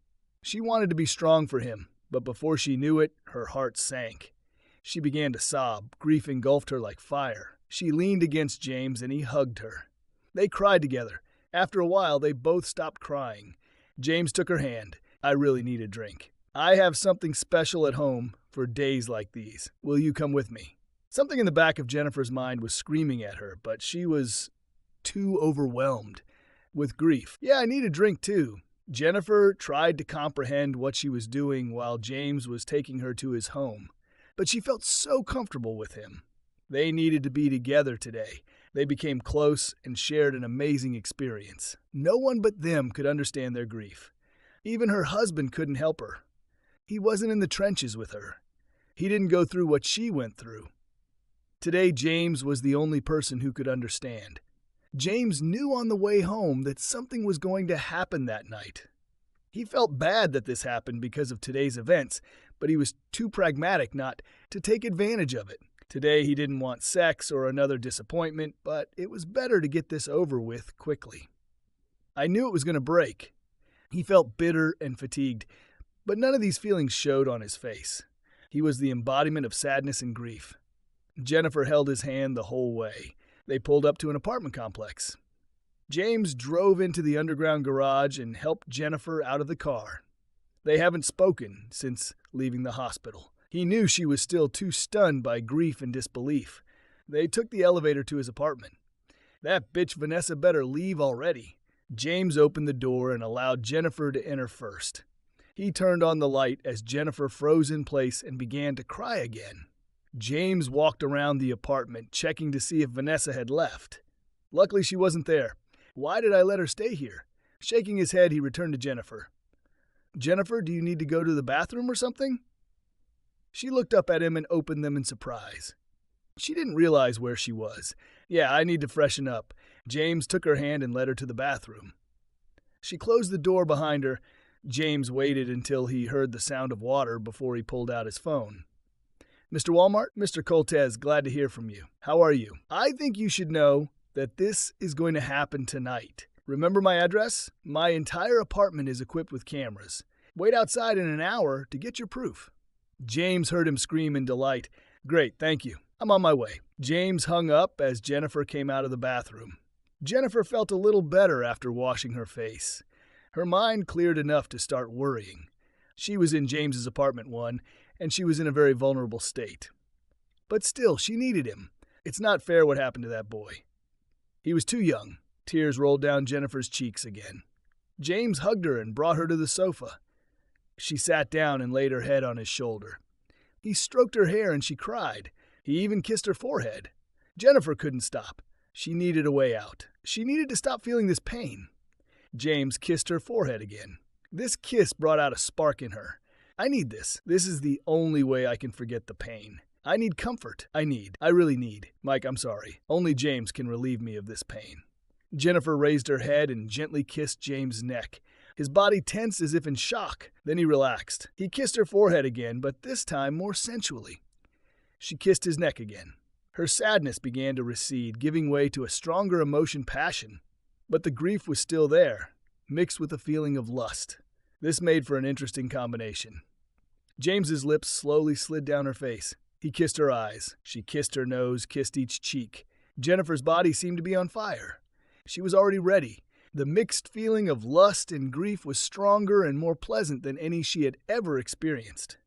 She wanted to be strong for him, but before she knew it, her heart sank. She began to sob. Grief engulfed her like fire. She leaned against James and he hugged her. They cried together. After a while, they both stopped crying. James took her hand. "I really need a drink. I have something special at home for days like these. Will you come with me?" Something in the back of Jennifer's mind was screaming at her, but she was too overwhelmed with grief. "Yeah, I need a drink too." Jennifer tried to comprehend what she was doing while James was taking her to his home, but she felt so comfortable with him. They needed to be together today. They became close and shared an amazing experience. No one but them could understand their grief. Even her husband couldn't help her. He wasn't in the trenches with her. He didn't go through what she went through. Today, James was the only person who could understand. James knew on the way home that something was going to happen that night. He felt bad that this happened because of today's events, but he was too pragmatic not to take advantage of it. Today he didn't want sex or another disappointment, but it was better to get this over with quickly. I knew it was going to break. He felt bitter and fatigued, but none of these feelings showed on his face. He was the embodiment of sadness and grief. Jennifer held his hand the whole way. They pulled up to an apartment complex. James drove into the underground garage and helped Jennifer out of the car. They haven't spoken since leaving the hospital. He knew she was still too stunned by grief and disbelief. They took the elevator to his apartment. That bitch Vanessa better leave already. James opened the door and allowed Jennifer to enter first. He turned on the light as Jennifer froze in place and began to cry again. James walked around the apartment, checking to see if Vanessa had left. Luckily, she wasn't there. "Why did I let her stay here?" Shaking his head, he returned to Jennifer. "Jennifer, do you need to go to the bathroom or something?" She looked up at him and opened them in surprise. She didn't realize where she was. "Yeah, I need to freshen up." James took her hand and led her to the bathroom. She closed the door behind her. James waited until he heard the sound of water before he pulled out his phone. "Mr. Walmart, Mr. Coltez, glad to hear from you. How are you? I think you should know that this is going to happen tonight. Remember my address? My entire apartment is equipped with cameras. Wait outside in an hour to get your proof." James heard him scream in delight. "Great, thank you. I'm on my way." James hung up as Jennifer came out of the bathroom. Jennifer felt a little better after washing her face. Her mind cleared enough to start worrying. She was in James's apartment and she was in a very vulnerable state. But still, she needed him. It's not fair what happened to that boy. He was too young. Tears rolled down Jennifer's cheeks again. James hugged her and brought her to the sofa. She sat down and laid her head on his shoulder. He stroked her hair and she cried. He even kissed her forehead. Jennifer couldn't stop. She needed a way out. She needed to stop feeling this pain. James kissed her forehead again. This kiss brought out a spark in her. "I need this. This is the only way I can forget the pain. I need comfort. I really need. Mike, I'm sorry. Only James can relieve me of this pain." Jennifer raised her head and gently kissed James' neck. His body tensed as if in shock. Then he relaxed. He kissed her forehead again, but this time more sensually. She kissed his neck again. Her sadness began to recede, giving way to a stronger emotion, passion. But the grief was still there, mixed with a feeling of lust. This made for an interesting combination. James's lips slowly slid down her face. He kissed her eyes. She kissed her nose, kissed each cheek. Jennifer's body seemed to be on fire. She was already ready. The mixed feeling of lust and grief was stronger and more pleasant than any she had ever experienced.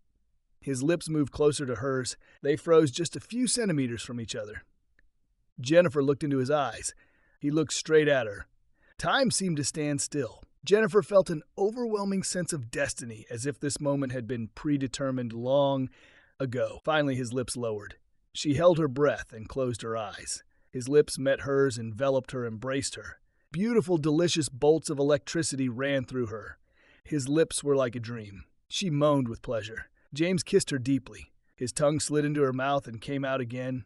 His lips moved closer to hers. They froze just a few centimeters from each other. Jennifer looked into his eyes. He looked straight at her. Time seemed to stand still. Jennifer felt an overwhelming sense of destiny, as if this moment had been predetermined long ago. Finally, his lips lowered. She held her breath and closed her eyes. His lips met hers, enveloped her, embraced her. Beautiful, delicious bolts of electricity ran through her. His lips were like a dream. She moaned with pleasure. James kissed her deeply. His tongue slid into her mouth and came out again.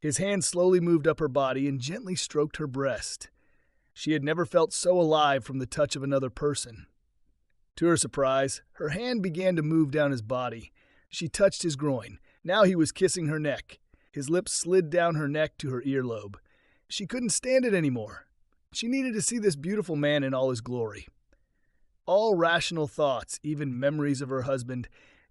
His hand slowly moved up her body and gently stroked her breast. She had never felt so alive from the touch of another person. To her surprise, her hand began to move down his body. She touched his groin. Now he was kissing her neck. His lips slid down her neck to her earlobe. She couldn't stand it anymore. She needed to see this beautiful man in all his glory. All rational thoughts, even memories of her husband,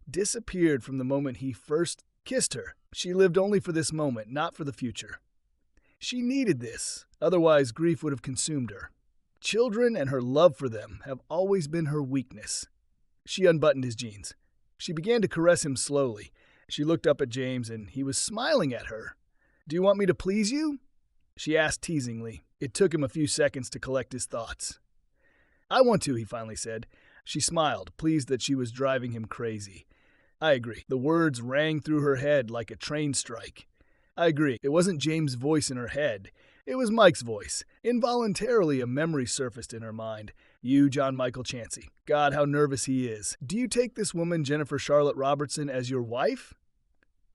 disappeared from the moment he first kissed her. She lived only for this moment, not for the future. She needed this, otherwise grief would have consumed her. Children and her love for them have always been her weakness. She unbuttoned his jeans. She began to caress him slowly. She looked up at James, and he was smiling at her. "Do you want me to please you?" she asked teasingly. It took him a few seconds to collect his thoughts. "I want to," he finally said. She smiled, pleased that she was driving him crazy. "I agree." The words rang through her head like a train strike. "I agree." It wasn't James' voice in her head. It was Mike's voice. Involuntarily, a memory surfaced in her mind. "You, John Michael Chansey. God, how nervous he is. Do you take this woman, Jennifer Charlotte Robertson, as your wife?"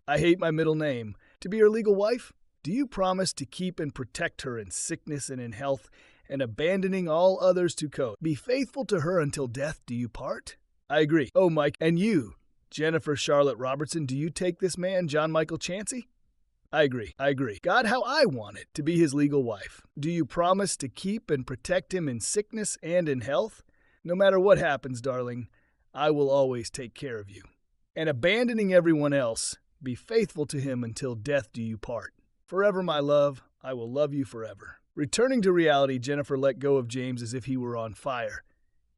"I hate my middle name. To be your legal wife? Do you promise to keep and protect her in sickness and in health, and abandoning all others to coat? Be faithful to her until death do you part?" "I agree." "Oh, Mike, and you, Jennifer Charlotte Robertson, do you take this man, John Michael Chansey?" "I agree." "I agree." "God, how I want it, to be his legal wife. Do you promise to keep and protect him in sickness and in health? No matter what happens, darling, I will always take care of you. And abandoning everyone else, be faithful to him until death do you part. Forever, my love, I will love you forever." Returning to reality, Jennifer let go of James as if he were on fire.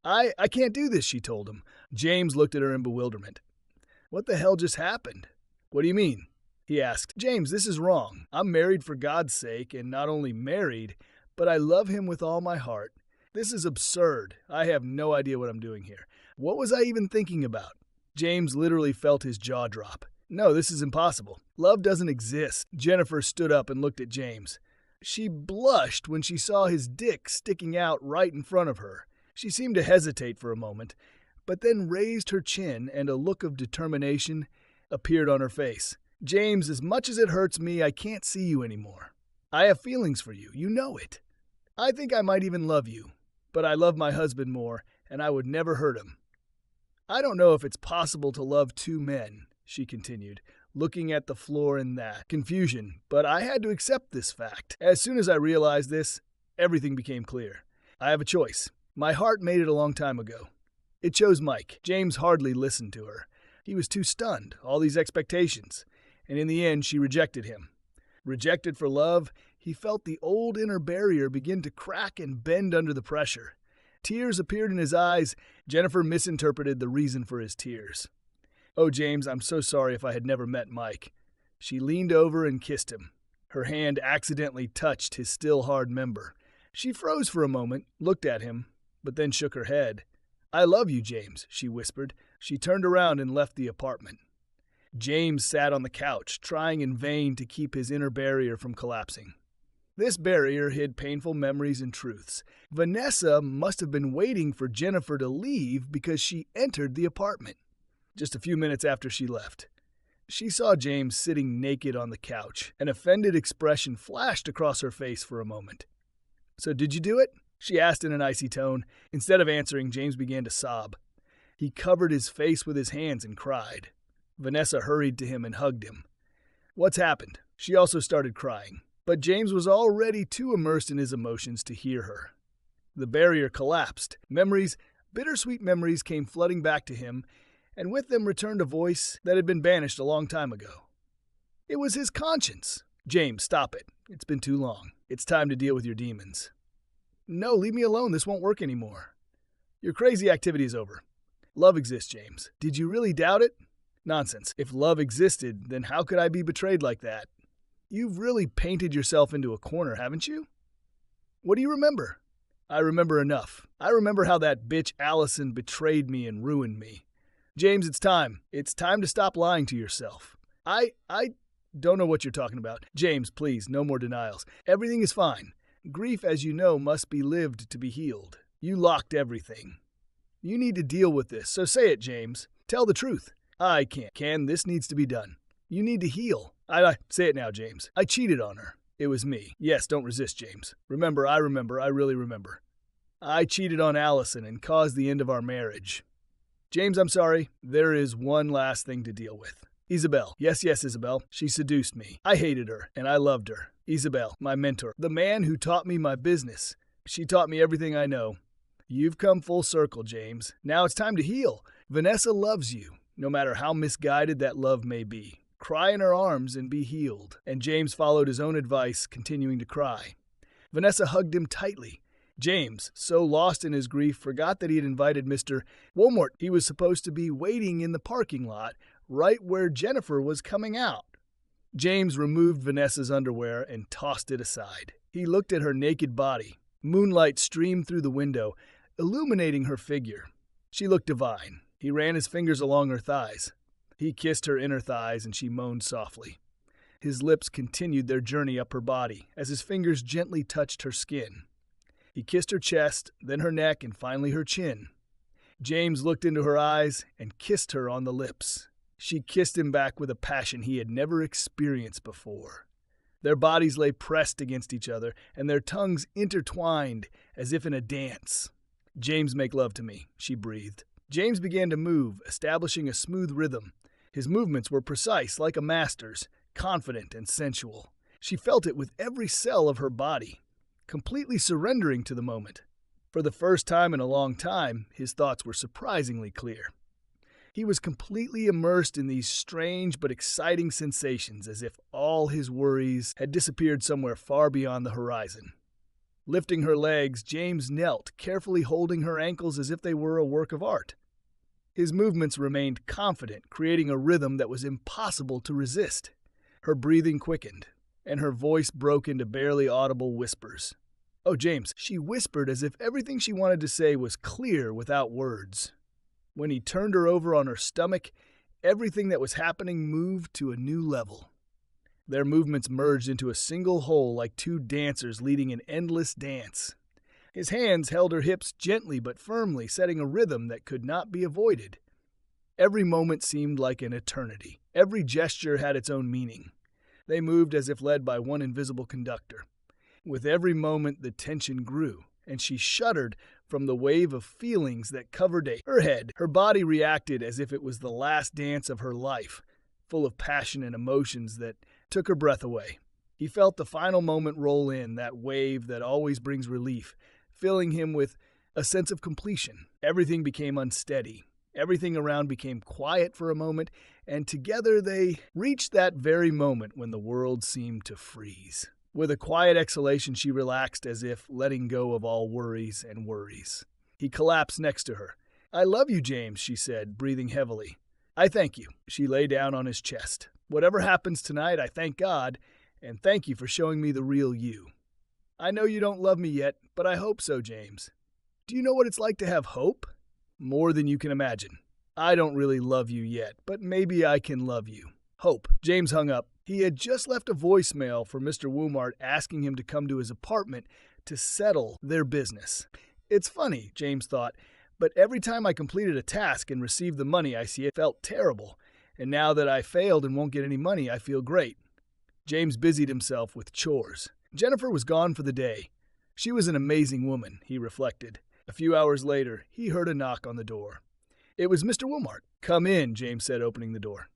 I can't do this," she told him. James looked at her in bewilderment. "What the hell just happened?" "What do you mean?" he asked. "James, this is wrong. I'm married for God's sake, and not only married, but I love him with all my heart. This is absurd. I have no idea what I'm doing here. What was I even thinking about?" James literally felt his jaw drop. "No, this is impossible. Love doesn't exist." Jennifer stood up and looked at James. She blushed when she saw his dick sticking out right in front of her. She seemed to hesitate for a moment, but then raised her chin and a look of determination appeared on her face. "James, as much as it hurts me, I can't see you anymore. I have feelings for you. You know it. I think I might even love you, but I love my husband more, and I would never hurt him. I don't know if it's possible to love two men," she continued, looking at the floor in that confusion, "but I had to accept this fact. As soon as I realized this, everything became clear. I have a choice. My heart made it a long time ago. It chose Mike." James hardly listened to her. He was too stunned, all these expectations, and in the end she rejected him. Rejected for love, he felt the old inner barrier begin to crack and bend under the pressure. Tears appeared in his eyes. Jennifer misinterpreted the reason for his tears. "Oh, James, I'm so sorry if I had never met Mike." She leaned over and kissed him. Her hand accidentally touched his still hard member. She froze for a moment, looked at him, but then shook her head. "I love you, James," she whispered. She turned around and left the apartment. James sat on the couch, trying in vain to keep his inner barrier from collapsing. This barrier hid painful memories and truths. Vanessa must have been waiting for Jennifer to leave because she entered the apartment. Just a few minutes after she left, she saw James sitting naked on the couch. An offended expression flashed across her face for a moment. "So did you do it?" she asked in an icy tone. Instead of answering, James began to sob. He covered his face with his hands and cried. Vanessa hurried to him and hugged him. "What's happened?" She also started crying, but James was already too immersed in his emotions to hear her. The barrier collapsed. Memories, bittersweet memories, came flooding back to him, and with them returned a voice that had been banished a long time ago. It was his conscience. "James, stop it. It's been too long. It's time to deal with your demons." "No, leave me alone. This won't work anymore." "Your crazy activity is over. Love exists, James. Did you really doubt it?" "Nonsense. If love existed, then how could I be betrayed like that?" "You've really painted yourself into a corner, haven't you?" "What do you remember?" "I remember enough. I remember how that bitch Allison betrayed me and ruined me. James, it's time. It's time to stop lying to yourself." I don't know what you're talking about." "James, please, no more denials. Everything is fine. Grief, as you know, must be lived to be healed. You locked everything. You need to deal with this, so say it, James. Tell the truth." "I can't. Ken, this needs to be done. You need to heal. I say it now, James. I cheated on her. It was me. Yes, don't resist, James. Remember, I really remember. I cheated on Allison and caused the end of our marriage. James, I'm sorry. There is one last thing to deal with. Isabel. Yes, Isabel. She seduced me. I hated her, and I loved her. Isabel, my mentor. The man who taught me my business. She taught me everything I know. You've come full circle, James. Now it's time to heal. Vanessa loves you, no matter how misguided that love may be. Cry in her arms and be healed. And James followed his own advice, continuing to cry. Vanessa hugged him tightly. James, so lost in his grief, forgot that he had invited Mr. Wilmort. He was supposed to be waiting in the parking lot, right where Jennifer was coming out. James removed Vanessa's underwear and tossed it aside. He looked at her naked body. Moonlight streamed through the window, illuminating her figure. She looked divine. He ran his fingers along her thighs. He kissed her inner thighs, and she moaned softly. His lips continued their journey up her body as his fingers gently touched her skin. He kissed her chest, then her neck, and finally her chin. James looked into her eyes and kissed her on the lips. She kissed him back with a passion he had never experienced before. Their bodies lay pressed against each other, and their tongues intertwined as if in a dance. James, make love to me, she breathed. James began to move, establishing a smooth rhythm. His movements were precise, like a master's, confident and sensual. She felt it with every cell of her body, completely surrendering to the moment. For the first time in a long time, his thoughts were surprisingly clear. He was completely immersed in these strange but exciting sensations, as if all his worries had disappeared somewhere far beyond the horizon. Lifting her legs, James knelt, carefully holding her ankles as if they were a work of art. His movements remained confident, creating a rhythm that was impossible to resist. Her breathing quickened, and her voice broke into barely audible whispers. Oh, James, she whispered as if everything she wanted to say was clear without words. When he turned her over on her stomach, everything that was happening moved to a new level. Their movements merged into a single whole like two dancers leading an endless dance. His hands held her hips gently but firmly, setting a rhythm that could not be avoided. Every moment seemed like an eternity. Every gesture had its own meaning. They moved as if led by one invisible conductor. With every moment, the tension grew, and she shuddered from the wave of feelings that covered her head. Her body reacted as if it was the last dance of her life, full of passion and emotions that took her breath away. He felt the final moment roll in, that wave that always brings relief, filling him with a sense of completion. Everything became unsteady. Everything around became quiet for a moment, and together they reached that very moment when the world seemed to freeze. With a quiet exhalation, she relaxed as if letting go of all worries and worries. He collapsed next to her. I love you, James, she said, breathing heavily. I thank you. She lay down on his chest. Whatever happens tonight, I thank God, and thank you for showing me the real you. I know you don't love me yet, but I hope so, James. Do you know what it's like to have hope? More than you can imagine. I don't really love you yet, but maybe I can love you. Hope. James hung up. He had just left a voicemail for Mr. Woomart asking him to come to his apartment to settle their business. It's funny, James thought, but every time I completed a task and received the money I see, it felt terrible. And now that I failed and won't get any money, I feel great. James busied himself with chores. Jennifer was gone for the day. She was an amazing woman, he reflected. A few hours later, he heard a knock on the door. It was Mr. Wilmart. Come in, James said, opening the door.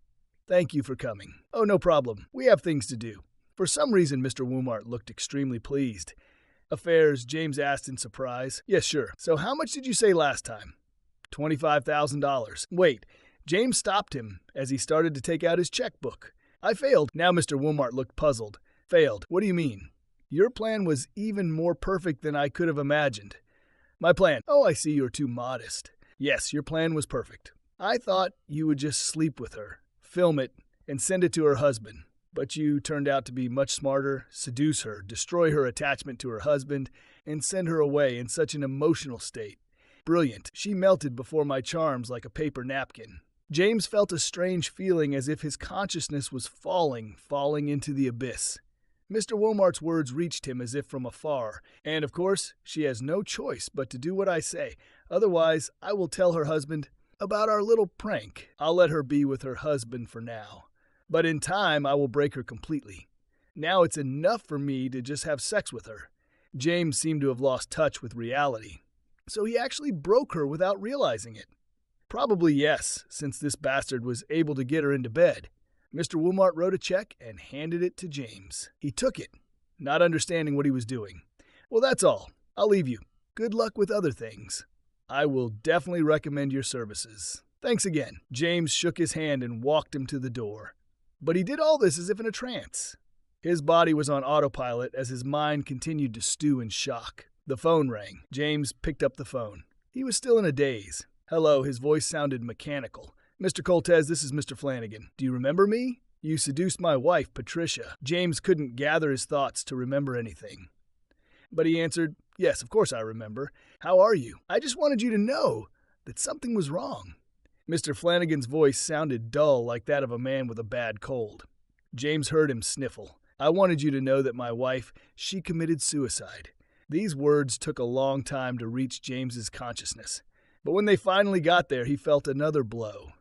Thank you for coming. Oh, no problem. We have things to do. For some reason, Mr. Wilmart looked extremely pleased. Affairs, James asked in surprise. Yes, sure. So how much did you say last time? $25,000. Wait. James stopped him as he started to take out his checkbook. I failed. Now Mr. Wilmart looked puzzled. Failed? What do you mean? Your plan was even more perfect than I could have imagined. My plan? Oh, I see you're too modest. Yes, your plan was perfect. I thought you would just sleep with her, film it, and send it to her husband. But you turned out to be much smarter, seduce her, destroy her attachment to her husband, and send her away in such an emotional state. Brilliant. She melted before my charms like a paper napkin. James felt a strange feeling as if his consciousness was falling into the abyss. Mr. Womart's words reached him as if from afar, and of course, she has no choice but to do what I say. Otherwise, I will tell her husband about our little prank. I'll let her be with her husband for now. But in time, I will break her completely. Now it's enough for me to just have sex with her. James seemed to have lost touch with reality. So he actually broke her without realizing it. Probably yes, since this bastard was able to get her into bed. Mr. Wilmart wrote a check and handed it to James. He took it, not understanding what he was doing. Well, that's all. I'll leave you. Good luck with other things. I will definitely recommend your services. Thanks again. James shook his hand and walked him to the door. But he did all this as if in a trance. His body was on autopilot as his mind continued to stew in shock. The phone rang. James picked up the phone. He was still in a daze. Hello, his voice sounded mechanical. Mr. Coltez, this is Mr. Flanagan. Do you remember me? You seduced my wife, Patricia. James couldn't gather his thoughts to remember anything. But he answered, yes, of course I remember. How are you? I just wanted you to know that something was wrong. Mr. Flanagan's voice sounded dull like that of a man with a bad cold. James heard him sniffle. I wanted you to know that my wife, she committed suicide. These words took a long time to reach James's consciousness. But when they finally got there, he felt another blow.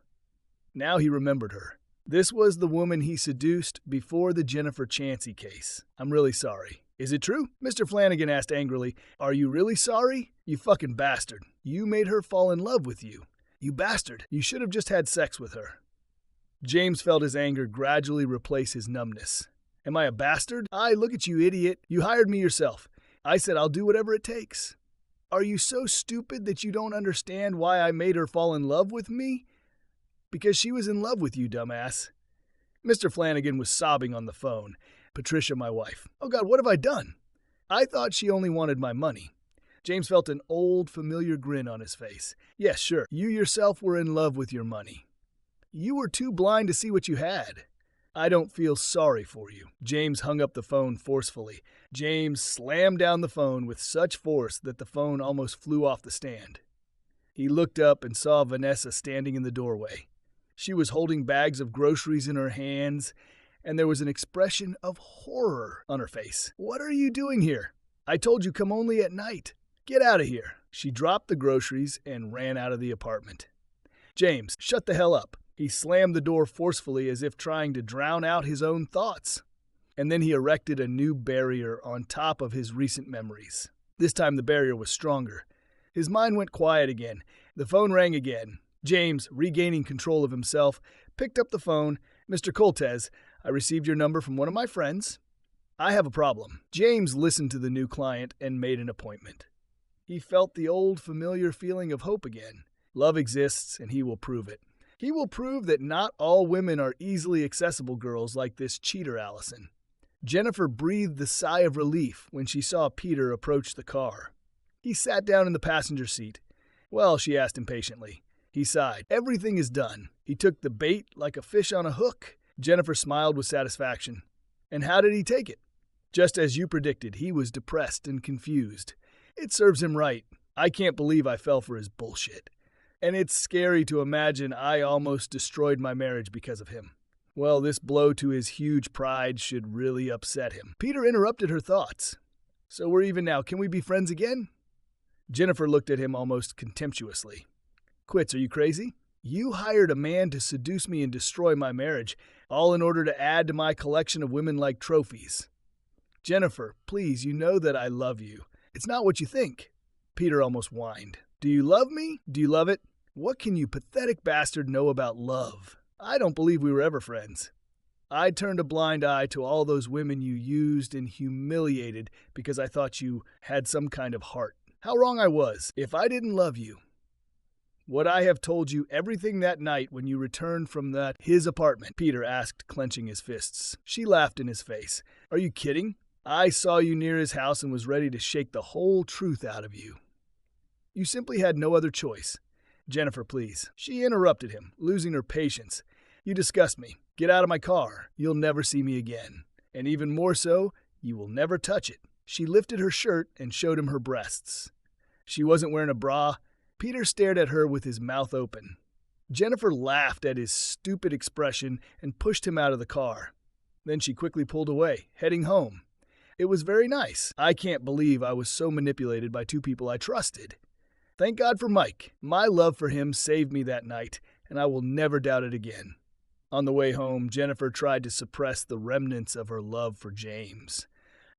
Now he remembered her. This was the woman he seduced before the Jennifer Chansey case. I'm really sorry. Is it true? Mr. Flanagan asked angrily. Are you really sorry? You fucking bastard. You made her fall in love with you. You bastard. You should have just had sex with her. James felt his anger gradually replace his numbness. Am I a bastard? Aye, look at you, idiot. You hired me yourself. I said I'll do whatever it takes. Are you so stupid that you don't understand why I made her fall in love with me? Because she was in love with you, dumbass. Mr. Flanagan was sobbing on the phone. Patricia, my wife. Oh God, what have I done? I thought she only wanted my money. James felt an old, familiar grin on his face. Yes, sure, you yourself were in love with your money. You were too blind to see what you had. I don't feel sorry for you. James hung up the phone forcefully. James slammed down the phone with such force that the phone almost flew off the stand. He looked up and saw Vanessa standing in the doorway. She was holding bags of groceries in her hands, and there was an expression of horror on her face. What are you doing here? I told you come only at night. Get out of here. She dropped the groceries and ran out of the apartment. James, shut the hell up. He slammed the door forcefully as if trying to drown out his own thoughts. And then he erected a new barrier on top of his recent memories. This time the barrier was stronger. His mind went quiet again. The phone rang again. James, regaining control of himself, picked up the phone. Mr. Coltez, I received your number from one of my friends. I have a problem. James listened to the new client and made an appointment. He felt the old familiar feeling of hope again. Love exists, and he will prove it. He will prove that not all women are easily accessible girls like this cheater Allison. Jennifer breathed a sigh of relief when she saw Peter approach the car. He sat down in the passenger seat. Well, she asked impatiently. He sighed. Everything is done. He took the bait like a fish on a hook. Jennifer smiled with satisfaction. And how did he take it? Just as you predicted, he was depressed and confused. It serves him right. I can't believe I fell for his bullshit. And it's scary to imagine I almost destroyed my marriage because of him. Well, this blow to his huge pride should really upset him. Peter interrupted her thoughts. So we're even now. Can we be friends again? Jennifer looked at him almost contemptuously. Quits, are you crazy? You hired a man to seduce me and destroy my marriage, all in order to add to my collection of women like trophies. Jennifer, please, you know that I love you. It's not what you think. Peter almost whined. Do you love me? Do you love it? What can you pathetic bastard know about love? I don't believe we were ever friends. I turned a blind eye to all those women you used and humiliated because I thought you had some kind of heart. How wrong I was. If I didn't love you. Would I have told you everything that night when you returned from his apartment? Peter asked, clenching his fists. She laughed in his face. Are you kidding? I saw you near his house and was ready to shake the whole truth out of you. You simply had no other choice. Jennifer, please. She interrupted him, losing her patience. You disgust me. Get out of my car. You'll never see me again. And even more so, you will never touch it. She lifted her shirt and showed him her breasts. She wasn't wearing a bra. Peter stared at her with his mouth open. Jennifer laughed at his stupid expression and pushed him out of the car. Then she quickly pulled away, heading home. It was very nice. I can't believe I was so manipulated by two people I trusted. Thank God for Mike. My love for him saved me that night, and I will never doubt it again. On the way home, Jennifer tried to suppress the remnants of her love for James.